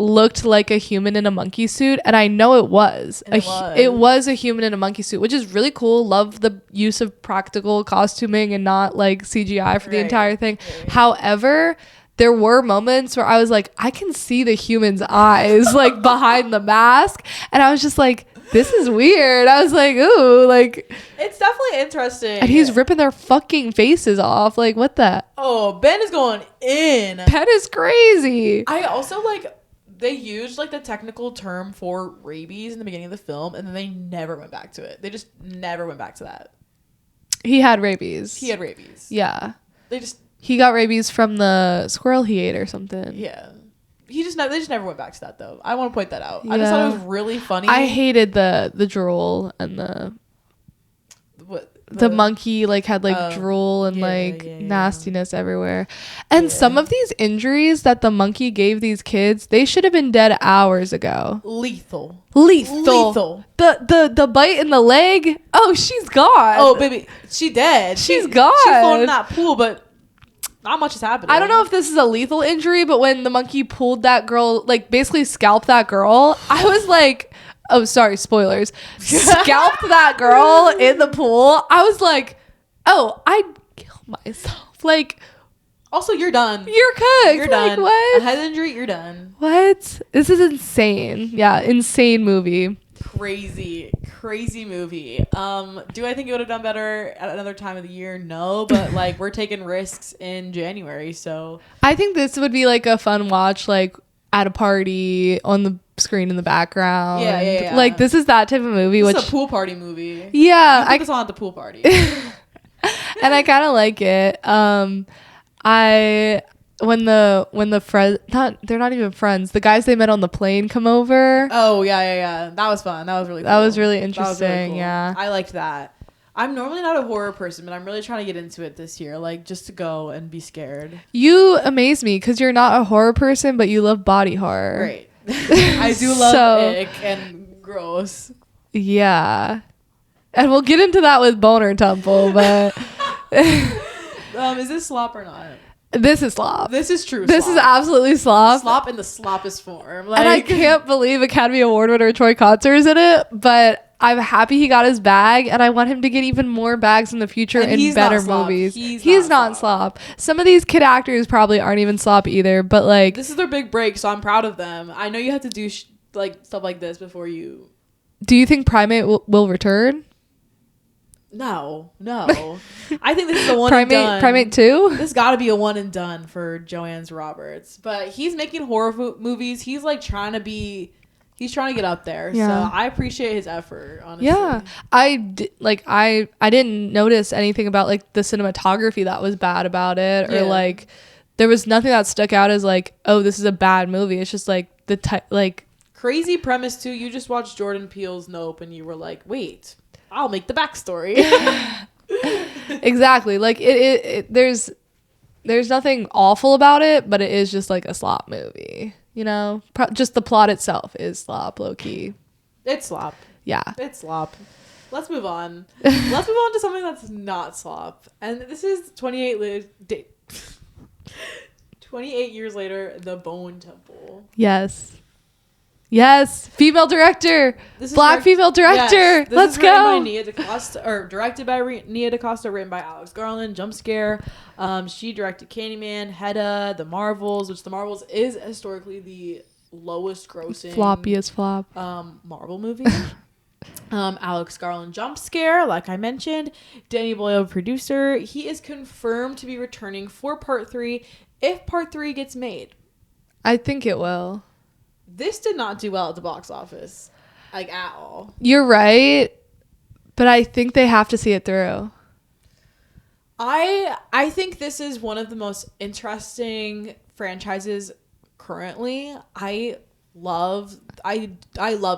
S1: looked like a human in a monkey suit, and I know it was. It was a human in a monkey suit, which is really cool. Love the use of practical costuming and not like CGI for the entire thing. Right. However, there were moments where I was like, I can see the human's eyes like behind the mask, and I was just like, this is weird. I was like, ooh, like,
S2: it's definitely interesting.
S1: And he's ripping their fucking faces off. Like, what the?
S2: Oh, Ben is going in.
S1: Ben is crazy.
S2: I also like, they used like the technical term for rabies in the beginning of the film, and then they never went back to it. They just never went back to that.
S1: He had rabies. Yeah. He got rabies from the squirrel he ate or something.
S2: Yeah. They just never went back to that though. I want to point that out. Yeah. I just thought it was really funny.
S1: I hated the drool and the monkey like had like drool and nastiness everywhere. And some of these injuries that the monkey gave these kids, they should have been dead hours ago.
S2: Lethal.
S1: The bite in the leg. Oh, she's gone.
S2: Oh, baby, she dead.
S1: She's gone.
S2: She's floating in that pool, but not much is happening.
S1: I don't know if this is a lethal injury, but when the monkey pulled that girl, like basically scalped that girl, I was like, oh, sorry, spoilers. Scalped that girl in the pool. I was like, oh, I'd kill myself. Like,
S2: also, you're done.
S1: You're cooked.
S2: You're
S1: like,
S2: done.
S1: What?
S2: A head injury, you're done.
S1: What? This is insane. Yeah, insane movie.
S2: Crazy movie. Do I think it would have done better at another time of the year? No, but like we're taking risks in January, so
S1: I think this would be like a fun watch, like at a party on the screen in the background. Yeah. Like this is that type of movie.
S2: This is a pool party movie.
S1: Yeah,
S2: I put this on at the pool party,
S1: and I kind of like it. When the friend, they're not even friends, the guys they met on the plane come over.
S2: Oh yeah, that was fun. That was really cool.
S1: That was really interesting. Really cool. Yeah,
S2: I liked that. I'm normally not a horror person, but I'm really trying to get into it this year, like just to go and be scared.
S1: You amaze me because you're not a horror person, but you love body horror.
S2: Right. I do love ick and gross.
S1: Yeah, and we'll get into that with Boner Temple, but
S2: is this Slop or not?
S1: This is Slop.
S2: This is true.
S1: This
S2: Slop.
S1: is absolutely Slop.
S2: Slop in the sloppest form. Like,
S1: and I can't believe Academy Award winner Troy Kotsur is in it, but I'm happy he got his bag, and I want him to get even more bags in the future in better movies. He's not Slop. Some of these kid actors probably aren't even Slop either, but like
S2: this is their big break, so I'm proud of them. I know you have to do like stuff like this before you.
S1: Do you think Primate will return?
S2: No. I think this is a one and done.
S1: Primate 2?
S2: This got to be a one and done for Joanne Roberts. But he's making horror movies. He's like trying to get up there. Yeah. So I appreciate his effort, honestly.
S1: Yeah. I didn't notice anything about like the cinematography that was bad about it, or like there was nothing that stuck out as like, oh, this is a bad movie. It's just like the
S2: crazy premise too. You just watched Jordan Peele's Nope and you were like, wait, I'll make the backstory.
S1: Exactly. Like there's nothing awful about it, but it is just like a Slop movie, you know? Just the plot itself is Slop, low key.
S2: It's Slop.
S1: Yeah.
S2: It's Slop. Let's move on. Let's move on to something that's not Slop. And this is 28 years later, The Bone Temple.
S1: Yes, female director. Black female director. Yes, Let's go.
S2: Directed by Nia DaCosta, written by Alex Garland. Jump Scare. She directed Candyman, Hedda, The Marvels, which The Marvels is historically the lowest grossing
S1: floppiest flop
S2: Marvel movie. Alex Garland, Jump Scare, like I mentioned. Danny Boyle, producer. He is confirmed to be returning for part 3 if part 3 gets made.
S1: I think it will.
S2: This did not do well at the box office, like at all.
S1: You're right, but I think they have to see it through.
S2: I think this is one of the most interesting franchises currently. I love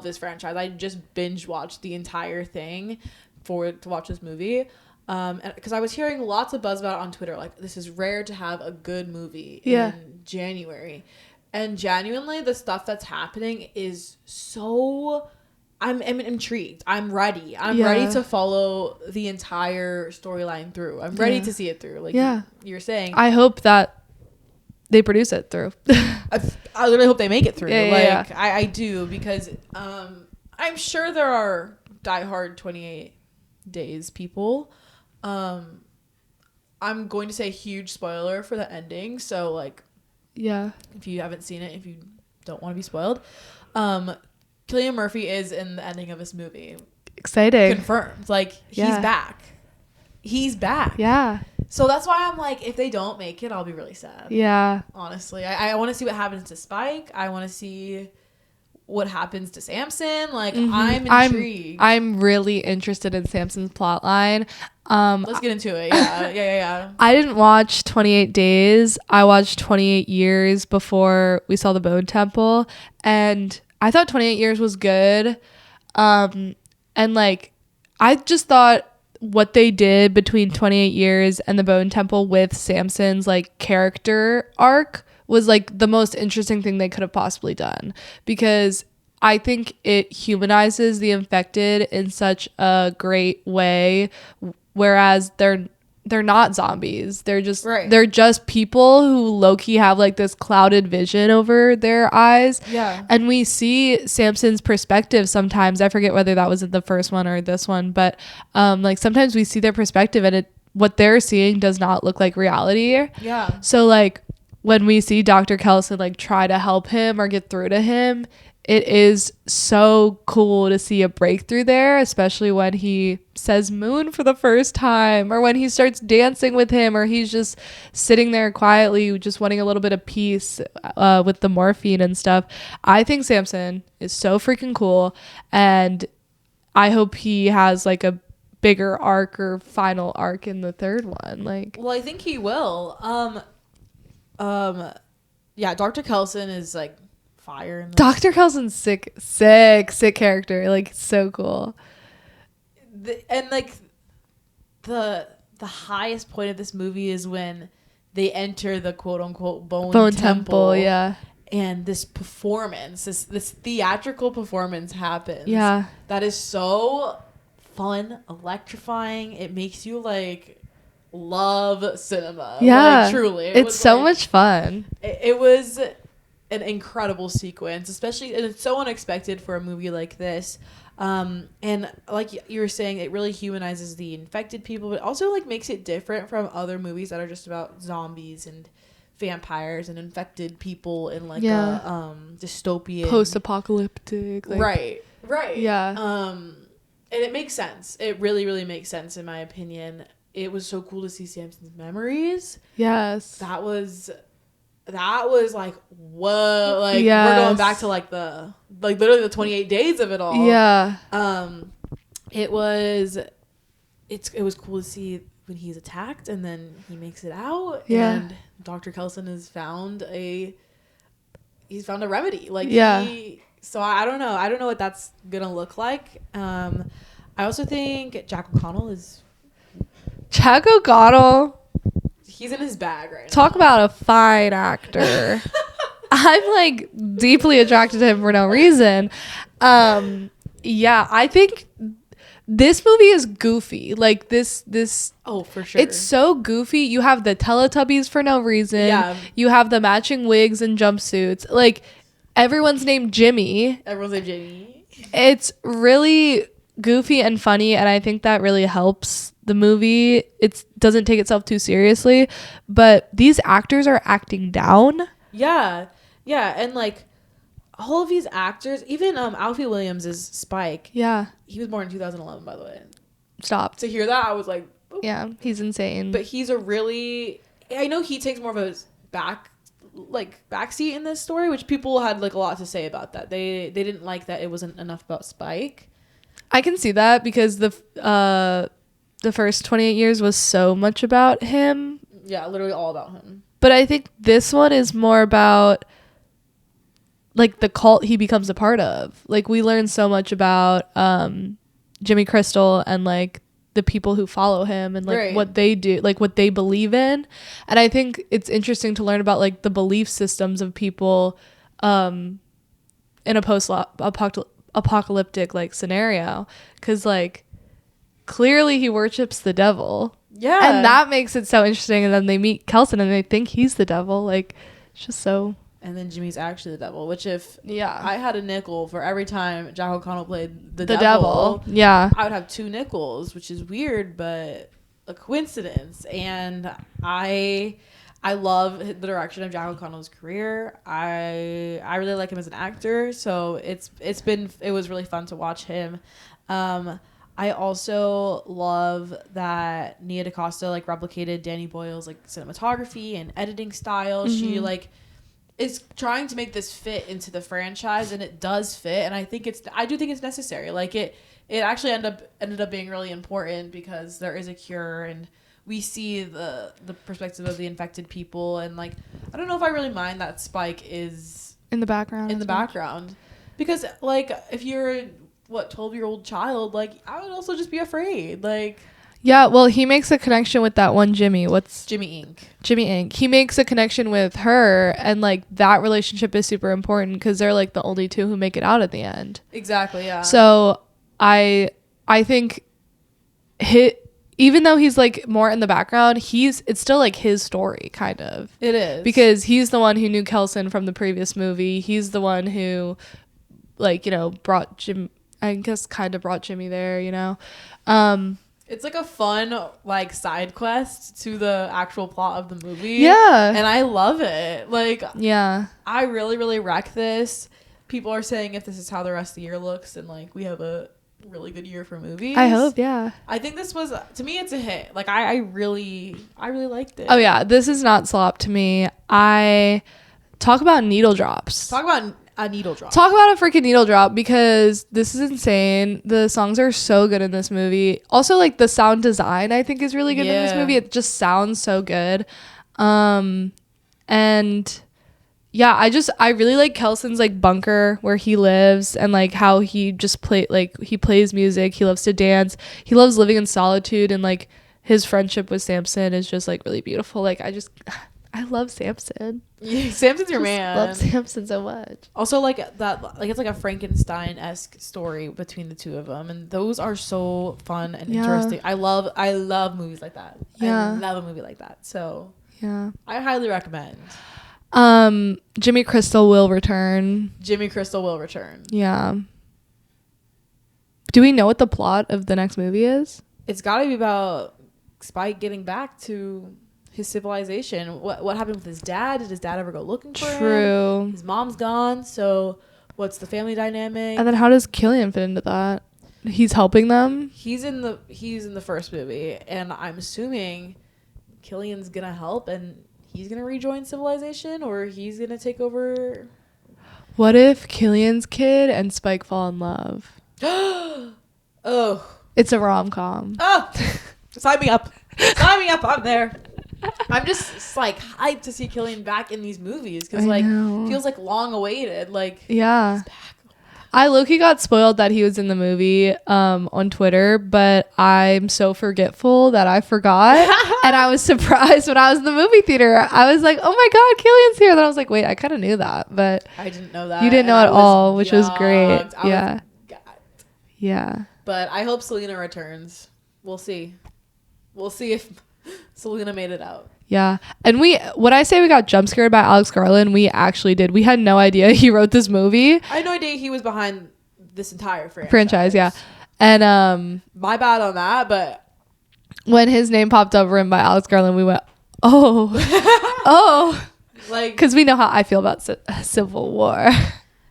S2: this franchise. I just binge watched the entire thing to watch this movie. Because I was hearing lots of buzz about it on Twitter, like this is rare to have a good movie in January. And genuinely, the stuff that's happening is so I'm intrigued. I'm ready. I'm ready to follow the entire storyline through. I'm ready to see it through. Like you're saying.
S1: I hope that they produce it through.
S2: I really hope they make it through.
S1: Yeah.
S2: I do, because I'm sure there are diehard 28 Days people. I'm going to say huge spoiler for the ending. So like, if you haven't seen it, if you don't want to be spoiled, Cillian Murphy is in the ending of this movie.
S1: Exciting.
S2: Confirmed. Like, he's back. He's back.
S1: Yeah.
S2: So that's why I'm like, if they don't make it, I'll be really sad.
S1: Yeah.
S2: Honestly. I want to see what happens to Spike. I want to see what happens to Samson. Like, I'm intrigued.
S1: I'm really interested in Samson's plotline.
S2: Let's get into it. Yeah.
S1: I didn't watch 28 Days. I watched 28 Years before we saw the Bone Temple. And I thought 28 Years was good. And like, I just thought what they did between 28 Years and the Bone Temple with Samson's like character arc was like the most interesting thing they could have possibly done, because I think it humanizes the infected in such a great way, whereas they're not zombies. They're just they're just people who low-key have like this clouded vision over their eyes.
S2: Yeah.
S1: And we see Samson's perspective sometimes. I forget whether that was in the first one or this one, but like sometimes we see their perspective and what they're seeing does not look like reality.
S2: Yeah.
S1: So like when we see Dr. Kelson like try to help him or get through to him, it is so cool to see a breakthrough there, especially when he says moon for the first time, or when he starts dancing with him, or he's just sitting there quietly just wanting a little bit of peace with the morphine and stuff. I think Samson is so freaking cool, and I hope he has like a bigger arc or final arc in the third one. Like,
S2: well, I think he will. Yeah, Dr. Kelson is like fire.
S1: Dr. Kelson's sick character, like so cool.
S2: And like the highest point of this movie is when they enter the quote unquote bone temple, and this performance, this theatrical performance happens.
S1: Yeah,
S2: that is so fun, electrifying. It makes you like love cinema.
S1: Yeah,
S2: like, truly,
S1: it's so much fun.
S2: It was an incredible sequence, especially, and it's so unexpected for a movie like this. And like you were saying, it really humanizes the infected people, but also like makes it different from other movies that are just about zombies and vampires and infected people in like a dystopian,
S1: post-apocalyptic, like,
S2: right.
S1: Yeah.
S2: And it makes sense. It really, really makes sense in my opinion. It was so cool to see Samson's memories.
S1: Yes.
S2: That was like, whoa, like we're going back to like literally the 28 days of it all.
S1: Yeah.
S2: It was cool to see when he's attacked and then he makes it out.
S1: Yeah.
S2: And Dr. Kelson has found a remedy. Like, so I don't know what that's gonna look like. I also think Jack O'Connell, he's in his bag right now.
S1: Talk about a fine actor. I'm like deeply attracted to him for no reason. I think this movie is goofy. Like this
S2: oh, for sure.
S1: It's so goofy. You have the Teletubbies for no reason.
S2: Yeah.
S1: You have the matching wigs and jumpsuits. Like everyone's named Jimmy. It's really goofy and funny, and I think that really helps the movie. It doesn't take itself too seriously, but these actors are acting down.
S2: Yeah, and like all of these actors, even Alfie Williams is Spike.
S1: Yeah,
S2: he was born in 2011, by the way.
S1: Stop.
S2: To hear that, I was like, oh.
S1: Yeah, he's insane.
S2: But he's I know he takes more of a backseat in this story, which people had like a lot to say about that. They didn't like that it wasn't enough about Spike.
S1: I can see that because the first 28 years was so much about him.
S2: Yeah, literally all about him.
S1: But I think this one is more about like the cult he becomes a part of. Like we learn so much about Jimmy Crystal and like the people who follow him and like what they do, like what they believe in. And I think it's interesting to learn about like the belief systems of people in a apocalyptic like scenario, because like clearly he worships the devil.
S2: Yeah.
S1: And that makes it so interesting. And then they meet Kelson and they think he's the devil. Like, it's just so.
S2: And then Jimmy's actually the devil, which if
S1: Yeah.
S2: I had a nickel for every time Jack O'Connell played the
S1: devil, yeah,
S2: I would have 2 nickels, which is weird, but a coincidence. And I love the direction of Jack O'Connell's career. I really like him as an actor, so it was really fun to watch him. I also love that Nia DaCosta like replicated Danny Boyle's like cinematography and editing style.
S1: Mm-hmm.
S2: She like is trying to make this fit into the franchise, and it does fit. And I do think it's necessary. Like it actually ended up being really important because there is a cure, and we see the perspective of the infected people. And like, I don't know if I really mind that Spike is
S1: in the background.
S2: Because like if you're a 12-year-old child, like I would also just be afraid. Like,
S1: yeah, well, he makes a connection with that one Jimmy. What's
S2: Jimmy Inc.
S1: Jimmy Inc. He makes a connection with her, and like that relationship is super important because they're like the only two who make it out at the end.
S2: Exactly. Yeah.
S1: So I think even though he's like more in the background, it's still like his story, kind of.
S2: It is, because
S1: he's the one who knew Kelson from the previous movie. He's the one who, like, you know, brought Jimmy there. You know.
S2: It's like a fun like side quest to the actual plot of the movie.
S1: Yeah.
S2: And I love it. Like, yeah, I really, really wreck this. People are saying if this is how the rest of the year looks, and like we have a really good year for movies.
S1: I hope, yeah.
S2: I think this was, to me, it's a hit. Like I really liked it.
S1: Oh yeah, this is not slop to me. Talk about needle drops.
S2: Talk about a needle drop.
S1: Talk about a freaking needle drop, because this is insane. The songs are so good in this movie. Also, like, the sound design I think is really good in this movie. It just sounds so good. And yeah, I really like Kelson's like bunker where he lives, and like how he just he plays music. He loves to dance. He loves living in solitude, and like his friendship with Samson is just like really beautiful. Like I love Samson.
S2: Yeah, Samson's your man.
S1: Love Samson so much.
S2: Also, like that, like it's like a Frankenstein-esque story between the two of them, and those are so fun and interesting. I love movies like that. Yeah, I love a movie like that. So yeah, I highly recommend.
S1: Jimmy Crystal will return. Yeah. Do we know what the plot of the next movie is?
S2: It's got to be about Spike getting back to his civilization. What happened with his dad? Did his dad ever go looking for him? His mom's gone, so what's the family dynamic?
S1: And then how does Killian fit into that? He's helping them?
S2: He's in the first movie, and I'm assuming Killian's gonna help, and he's gonna rejoin civilization, or he's gonna take over.
S1: What if Killian's kid and Spike fall in love?
S2: Oh,
S1: it's a rom-com.
S2: Oh, sign me up. I'm there. I'm just like hyped to see Killian back in these movies, because like feels like long awaited. Like,
S1: yeah, I low-key got spoiled that he was in the movie on Twitter, but I'm so forgetful that I forgot. And I was surprised when I was in the movie theater. I was like, oh my God, Killian's here. Then I was like, wait, I kind of knew that, but
S2: I didn't know that.
S1: You didn't know at all, which was great. Yeah. Yeah.
S2: But I hope Selena returns. We'll see if Selena made it out.
S1: Yeah. And when I say we got jump scared by Alex Garland, we actually did. We had no idea he wrote this movie.
S2: I had no idea he was behind this entire
S1: franchise. Yeah. And
S2: my bad on that, but
S1: when his name popped up written by Alex Garland, we went, oh, like, because we know how I feel about Civil War.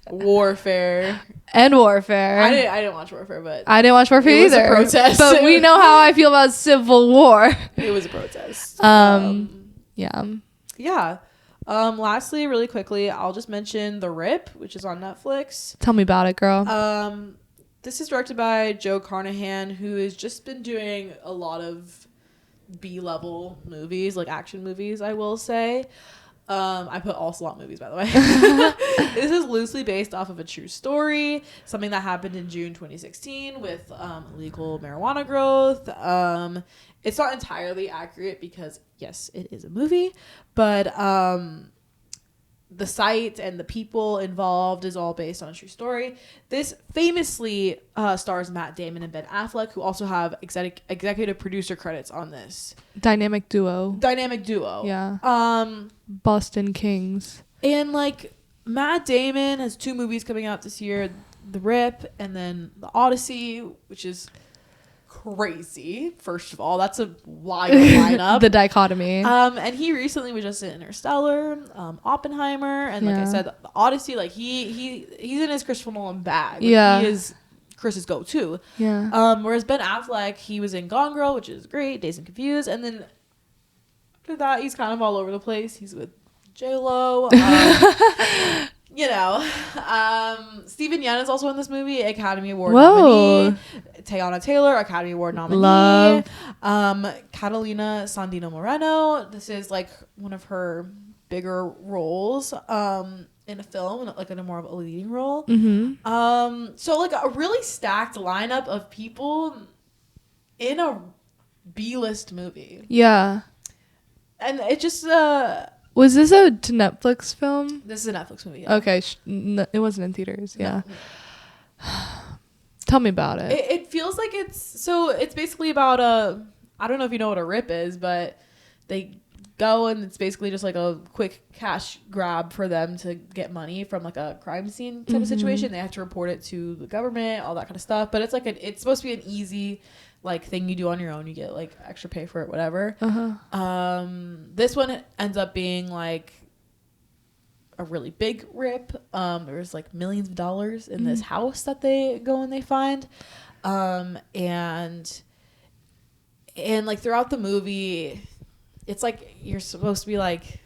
S2: Warfare.
S1: And Warfare.
S2: I didn't watch Warfare, but
S1: I didn't watch Warfare either.
S2: It was a protest.
S1: But we know how I feel about Civil War.
S2: It was a protest.
S1: Yeah.
S2: Lastly, really quickly, I'll just mention The Rip, which is on Netflix.
S1: Tell me about it, girl.
S2: This is directed by Joe Carnahan, who has just been doing a lot of B-level movies, like action movies, I will say. I put all Slop movies, by the way. This is loosely based off of a true story, something that happened in June 2016 with illegal marijuana growth. It's not entirely accurate because, yes, it is a movie, but the site and the people involved is all based on a true story. This famously stars Matt Damon and Ben Affleck, who also have executive producer credits on this.
S1: Dynamic duo.
S2: Yeah.
S1: Boston Kings.
S2: And like Matt Damon has 2 movies coming out this year, The Rip and then The Odyssey, which is crazy. First of all, that's a wild lineup.
S1: The dichotomy.
S2: And he recently was just in Interstellar, Oppenheimer, and like I said, The Odyssey. Like he's in his Christopher Nolan bag. Like, he is Chris's go-to.
S1: Yeah.
S2: Whereas Ben Affleck, he was in Gone Girl, which is great. Dazed and Confused, and then after that, he's kind of all over the place. He's with J-Lo. You know, Steven Yeun is also in this movie, Academy Award nominee. Teyana Taylor, Academy Award nominee.
S1: Love.
S2: Catalina Sandino Moreno. This is like one of her bigger roles in a film, like in a more of a leading role.
S1: Mm-hmm.
S2: So like a really stacked lineup of people in a B-list movie.
S1: Yeah.
S2: And it just
S1: was this a Netflix film?
S2: This is a Netflix movie. Yeah.
S1: Okay, it wasn't in theaters. Yeah.
S2: No.
S1: Tell me about it.
S2: It feels like it's basically about I don't know if you know what a rip is, but they go and it's basically just like a quick cash grab for them to get money from like a crime scene type of situation. They have to report it to the government, all that kind of stuff. But it's like it's supposed to be an easy like thing you do on your own. You get like extra pay for it, whatever. This one ends up being like a really big rip. There's like millions of dollars in this house that they go and they find. And like throughout the movie, it's like you're supposed to be like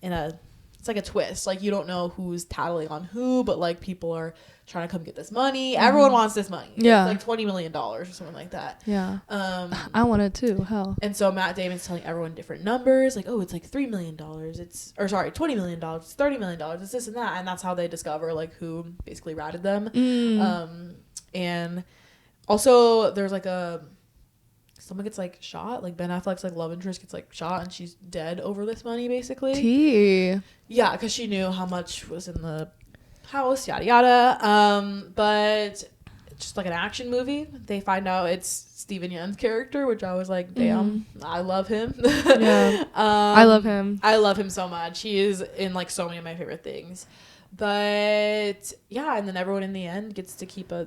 S2: it's like a twist. Like you don't know who's tattling on who, but like people are trying to come get this money. Everyone wants this money.
S1: Yeah.
S2: It's like $20 million or something like that.
S1: Yeah. I want it too. Hell.
S2: And so Matt Damon's telling everyone different numbers. Like, oh, it's like $3 million. $20 million. It's $30 million. It's this and that. And that's how they discover like who basically ratted them. And also there's like someone gets like shot. Like Ben Affleck's like love interest gets like shot and she's dead over this money basically.
S1: Tea.
S2: Yeah, because she knew how much was in the house, yada yada. But it's just like an action movie. They find out it's Steven Yeun's character, which I was like, damn, I love him.
S1: Yeah. I love him.
S2: I love him so much. He is in like so many of my favorite things. But yeah, and then everyone in the end gets to keep a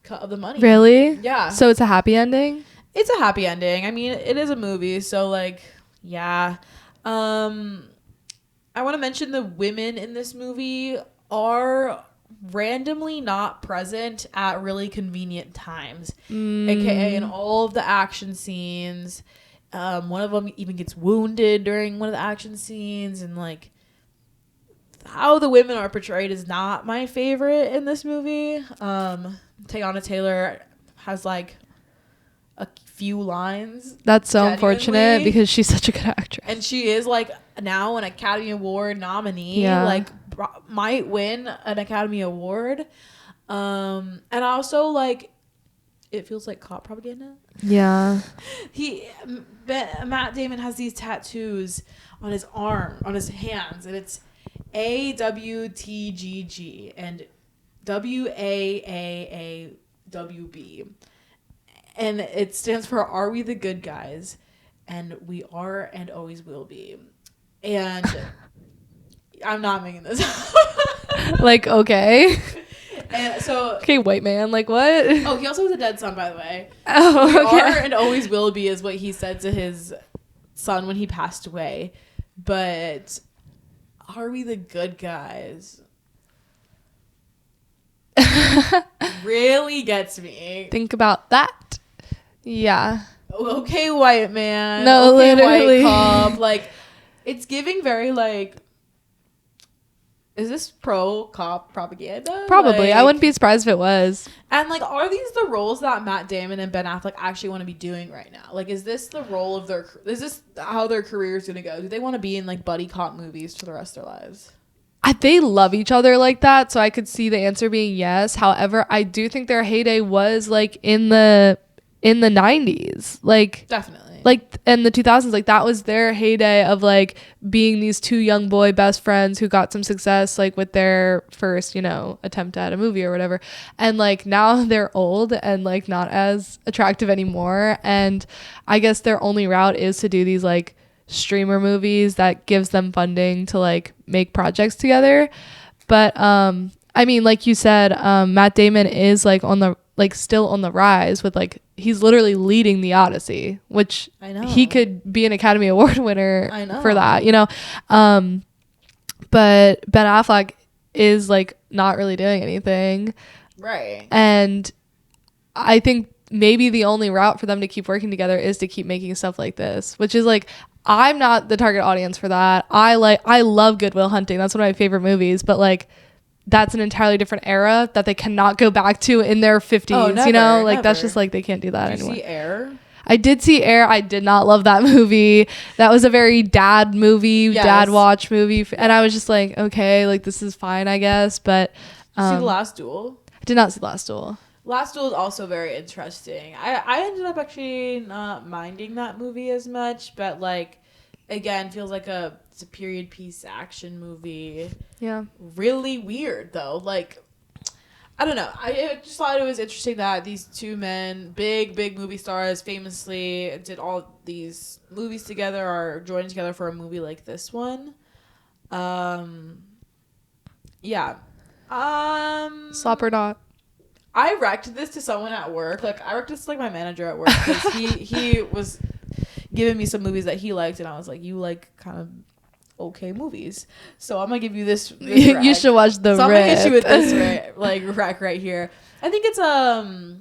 S2: cut of the money.
S1: Really?
S2: Yeah.
S1: So it's a happy ending?
S2: It's a happy ending. I mean, it is a movie, so like, yeah. I want to mention the women in this movie are randomly not present at really convenient times, aka in all of the action scenes. One of them even gets wounded during one of the action scenes, and like how the women are portrayed is not my favorite in this movie. Teyana Taylor has like a few lines.
S1: That's so unfortunate because she's such a good actress.
S2: And she is like now an Academy Award nominee. Yeah. Like might win an Academy Award. And also like it feels like cop propaganda.
S1: Yeah.
S2: Matt Damon has these tattoos on his arm, on his hands, and it's AWTGG and WAAAWB. And it stands for Are We the Good Guys? And we are and always will be. And I'm not making this up.
S1: Like, okay.
S2: And so
S1: okay, white man, like what?
S2: Oh, he also has a dead son, by the way.
S1: Oh,
S2: we
S1: okay.
S2: are and always will be is what he said to his son when he passed away. But are we the good guys? Really gets me.
S1: Think about that. Yeah.
S2: Okay, white man.
S1: No,
S2: okay,
S1: literally.
S2: White cop. Like, it's giving very like. Is this pro cop propaganda?
S1: Probably.
S2: Like,
S1: I wouldn't be surprised if it was.
S2: And like, are these the roles that Matt Damon and Ben Affleck actually want to be doing right now? Like, is this the role of their? Is this how their career is gonna go? Do they want to be in like buddy cop movies for the rest of their lives?
S1: They love each other like that, so I could see the answer being yes. However, I do think their heyday was like in the 90s. Like,
S2: definitely.
S1: like in the 2000s, like that was their heyday of like being these two young boy best friends who got some success like with their first, you know, attempt at a movie or whatever. And like now they're old and like not as attractive anymore, and I guess their only route is to do these like streamer movies that gives them funding to like make projects together. But I mean, like you said, Matt Damon is like on the like still on the rise with like he's literally leading The Odyssey, which
S2: I know
S1: he could be an Academy Award winner
S2: I know.
S1: for that, you know. But Ben Affleck is like not really doing anything,
S2: right?
S1: and I think maybe the only route for them to keep working together is to keep making stuff like this, which is like I'm not the target audience for that. I love Good Will Hunting. That's one of my favorite movies, but like that's an entirely different era that they cannot go back to in their 50s.
S2: Oh, never,
S1: you know, like
S2: never.
S1: that's just like they can't do that
S2: Did
S1: anymore.
S2: you see Air?
S1: I did see Air. I did not love that movie. That was a very dad movie,
S2: Yes.
S1: dad watch movie, and I was just like, okay, like this is fine, I guess. But
S2: Did you see The Last Duel?
S1: I did not see Last Duel.
S2: Last Duel is also very interesting. I ended up actually not minding that movie as much, but like again feels like it's a period piece action movie.
S1: Yeah.
S2: Really weird though. Like I don't know. I just thought it was interesting that these two men, big movie stars, famously did all these movies together or joined together for a movie like this one. Yeah.
S1: Slop or not.
S2: I recommended this to someone at work. Like I recommended this to like my manager at work because he was giving me some movies that he liked, and I was like, "You like kind of okay movies, so I'm gonna give you this
S1: You
S2: rec.
S1: should watch The
S2: So I'm
S1: Rip.
S2: gonna hit you with this rec right here. I think it's a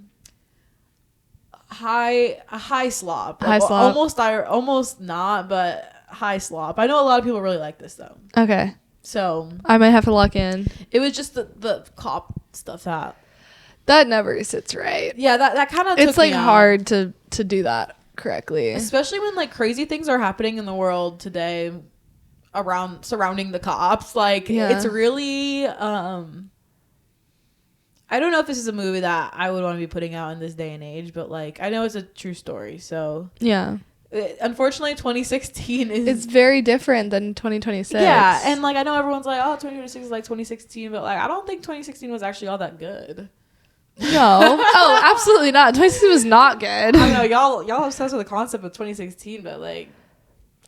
S2: high slop.
S1: High slop.
S2: Almost not, but high slop. I know a lot of people really like this though.
S1: Okay.
S2: So
S1: I might have to lock in.
S2: it was just the cop stuff
S1: That never sits right.
S2: yeah that kind of
S1: It's like hard to do that correctly.
S2: especially when like crazy things are happening in the world today surrounding the cops. Like it's really I don't know if this is a movie that I would want to be putting out in this day and age, but like I know it's a true story, so
S1: Yeah.
S2: Unfortunately 2016 is
S1: It's very different than 2026.
S2: yeah, and like I know everyone's like, oh, 2026 is like 2016, but like I don't think 2016 was actually all that good.
S1: No. Oh, absolutely not. 2016 was not good.
S2: I don't know, y'all obsessed with the concept of 2016, but like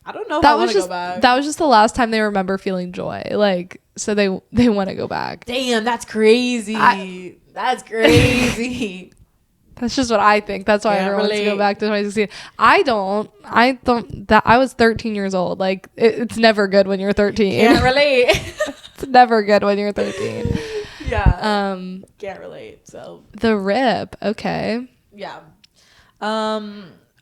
S2: I don't know if I want to go back.
S1: That was just the last time they remember feeling joy. Like, so they want to go back.
S2: Damn, that's crazy. That's crazy.
S1: That's just what I think. That's why
S2: Can't
S1: everyone wants to
S2: relate.
S1: go back to 2016. I don't. That I was 13 years old. Like, it's never good when you're 13.
S2: Can't relate.
S1: It's never good when you're 13.
S2: Yeah. Can't relate. So
S1: The Rip. Okay.
S2: yeah.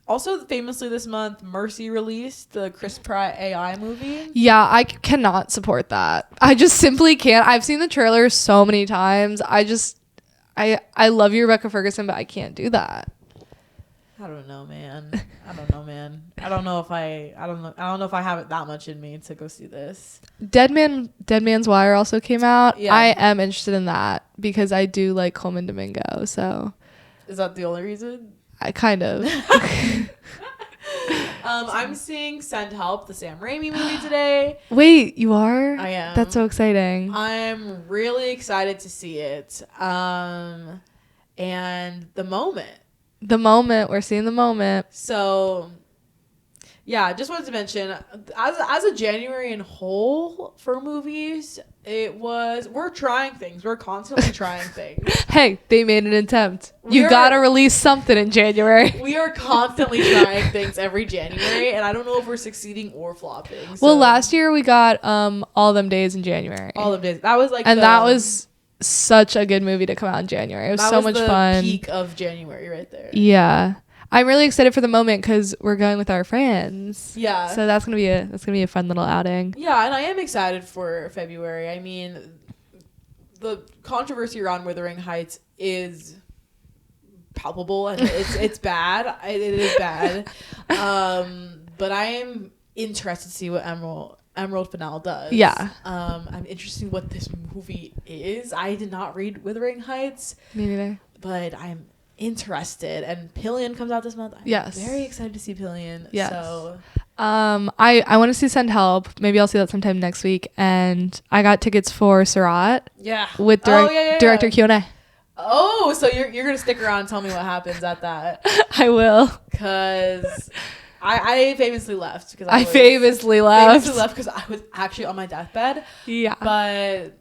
S2: Also famously this month, Mercy released the Chris Pratt AI movie.
S1: Yeah, I cannot support that. I just simply can't. I've seen the trailer so many times. I love you, Rebecca Ferguson, but I can't do that.
S2: I don't know, man. I don't know if I have it that much in me to go see this.
S1: Dead Man's Wire also came out.
S2: Yeah.
S1: I am interested in that because I do like Coleman Domingo. So
S2: Is that the only reason?
S1: I kind of.
S2: I'm seeing Send Help, the Sam Raimi movie today.
S1: Wait, you are?
S2: I am.
S1: That's so exciting.
S2: I'm really excited to see it. And the moment.
S1: We're seeing the moment.
S2: So, yeah, just wanted to mention, as a January in whole for movies, we're trying things. We're constantly trying things.
S1: Hey, they made an attempt.
S2: We're-
S1: You gotta release something in January.
S2: We are constantly trying things every January, and I don't know if we're succeeding or flopping.
S1: Well,
S2: So,
S1: last year we got All Them Days in January.
S2: all of this. That was like,
S1: that was such a good movie to come out in January. It was so much fun.
S2: Peak of January right there.
S1: Yeah. I'm really excited for the moment because we're going with our friends.
S2: Yeah.
S1: So that's gonna be a fun little outing.
S2: Yeah, and I am excited for February. I mean, the controversy around Wuthering Heights is palpable, and it's bad. It is bad. But I am interested to see what Emerald Fennell does.
S1: Yeah.
S2: I'm interested in what this movie is. I did not read Wuthering Heights,
S1: Me neither.
S2: but I'm interested. And Pillion comes out this month. I'm very excited to see Pillion.
S1: Yes.
S2: So
S1: I want to see Send Help. Maybe I'll see that sometime next week. And I got tickets for Surat.
S2: Yeah.
S1: With director Q&A.
S2: Oh, so you're gonna stick around and tell me what happens at that?
S1: I will.
S2: Cause I famously left because
S1: I famously left
S2: because I was actually on my deathbed.
S1: Yeah.
S2: But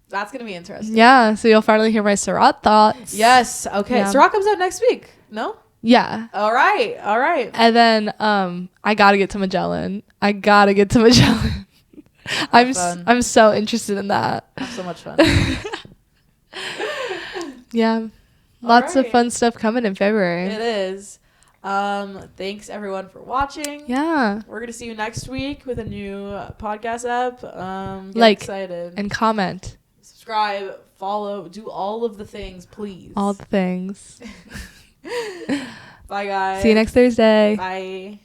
S2: that's gonna be interesting.
S1: Yeah. So you'll finally hear my Surat thoughts.
S2: Yes. Okay. Yeah. Surat comes out next week. No.
S1: Yeah.
S2: All right. And
S1: then I gotta get to Magellan. I'm so interested in that.
S2: Have so much fun.
S1: Yeah. Lots of fun stuff coming in February.
S2: It is. Thanks everyone for watching.
S1: Yeah.
S2: We're gonna see you next week with a new podcast app.
S1: Get
S2: excited.
S1: And comment.
S2: Subscribe, follow, do all of the things, please.
S1: All the things.
S2: Bye guys.
S1: See you next Thursday.
S2: Bye.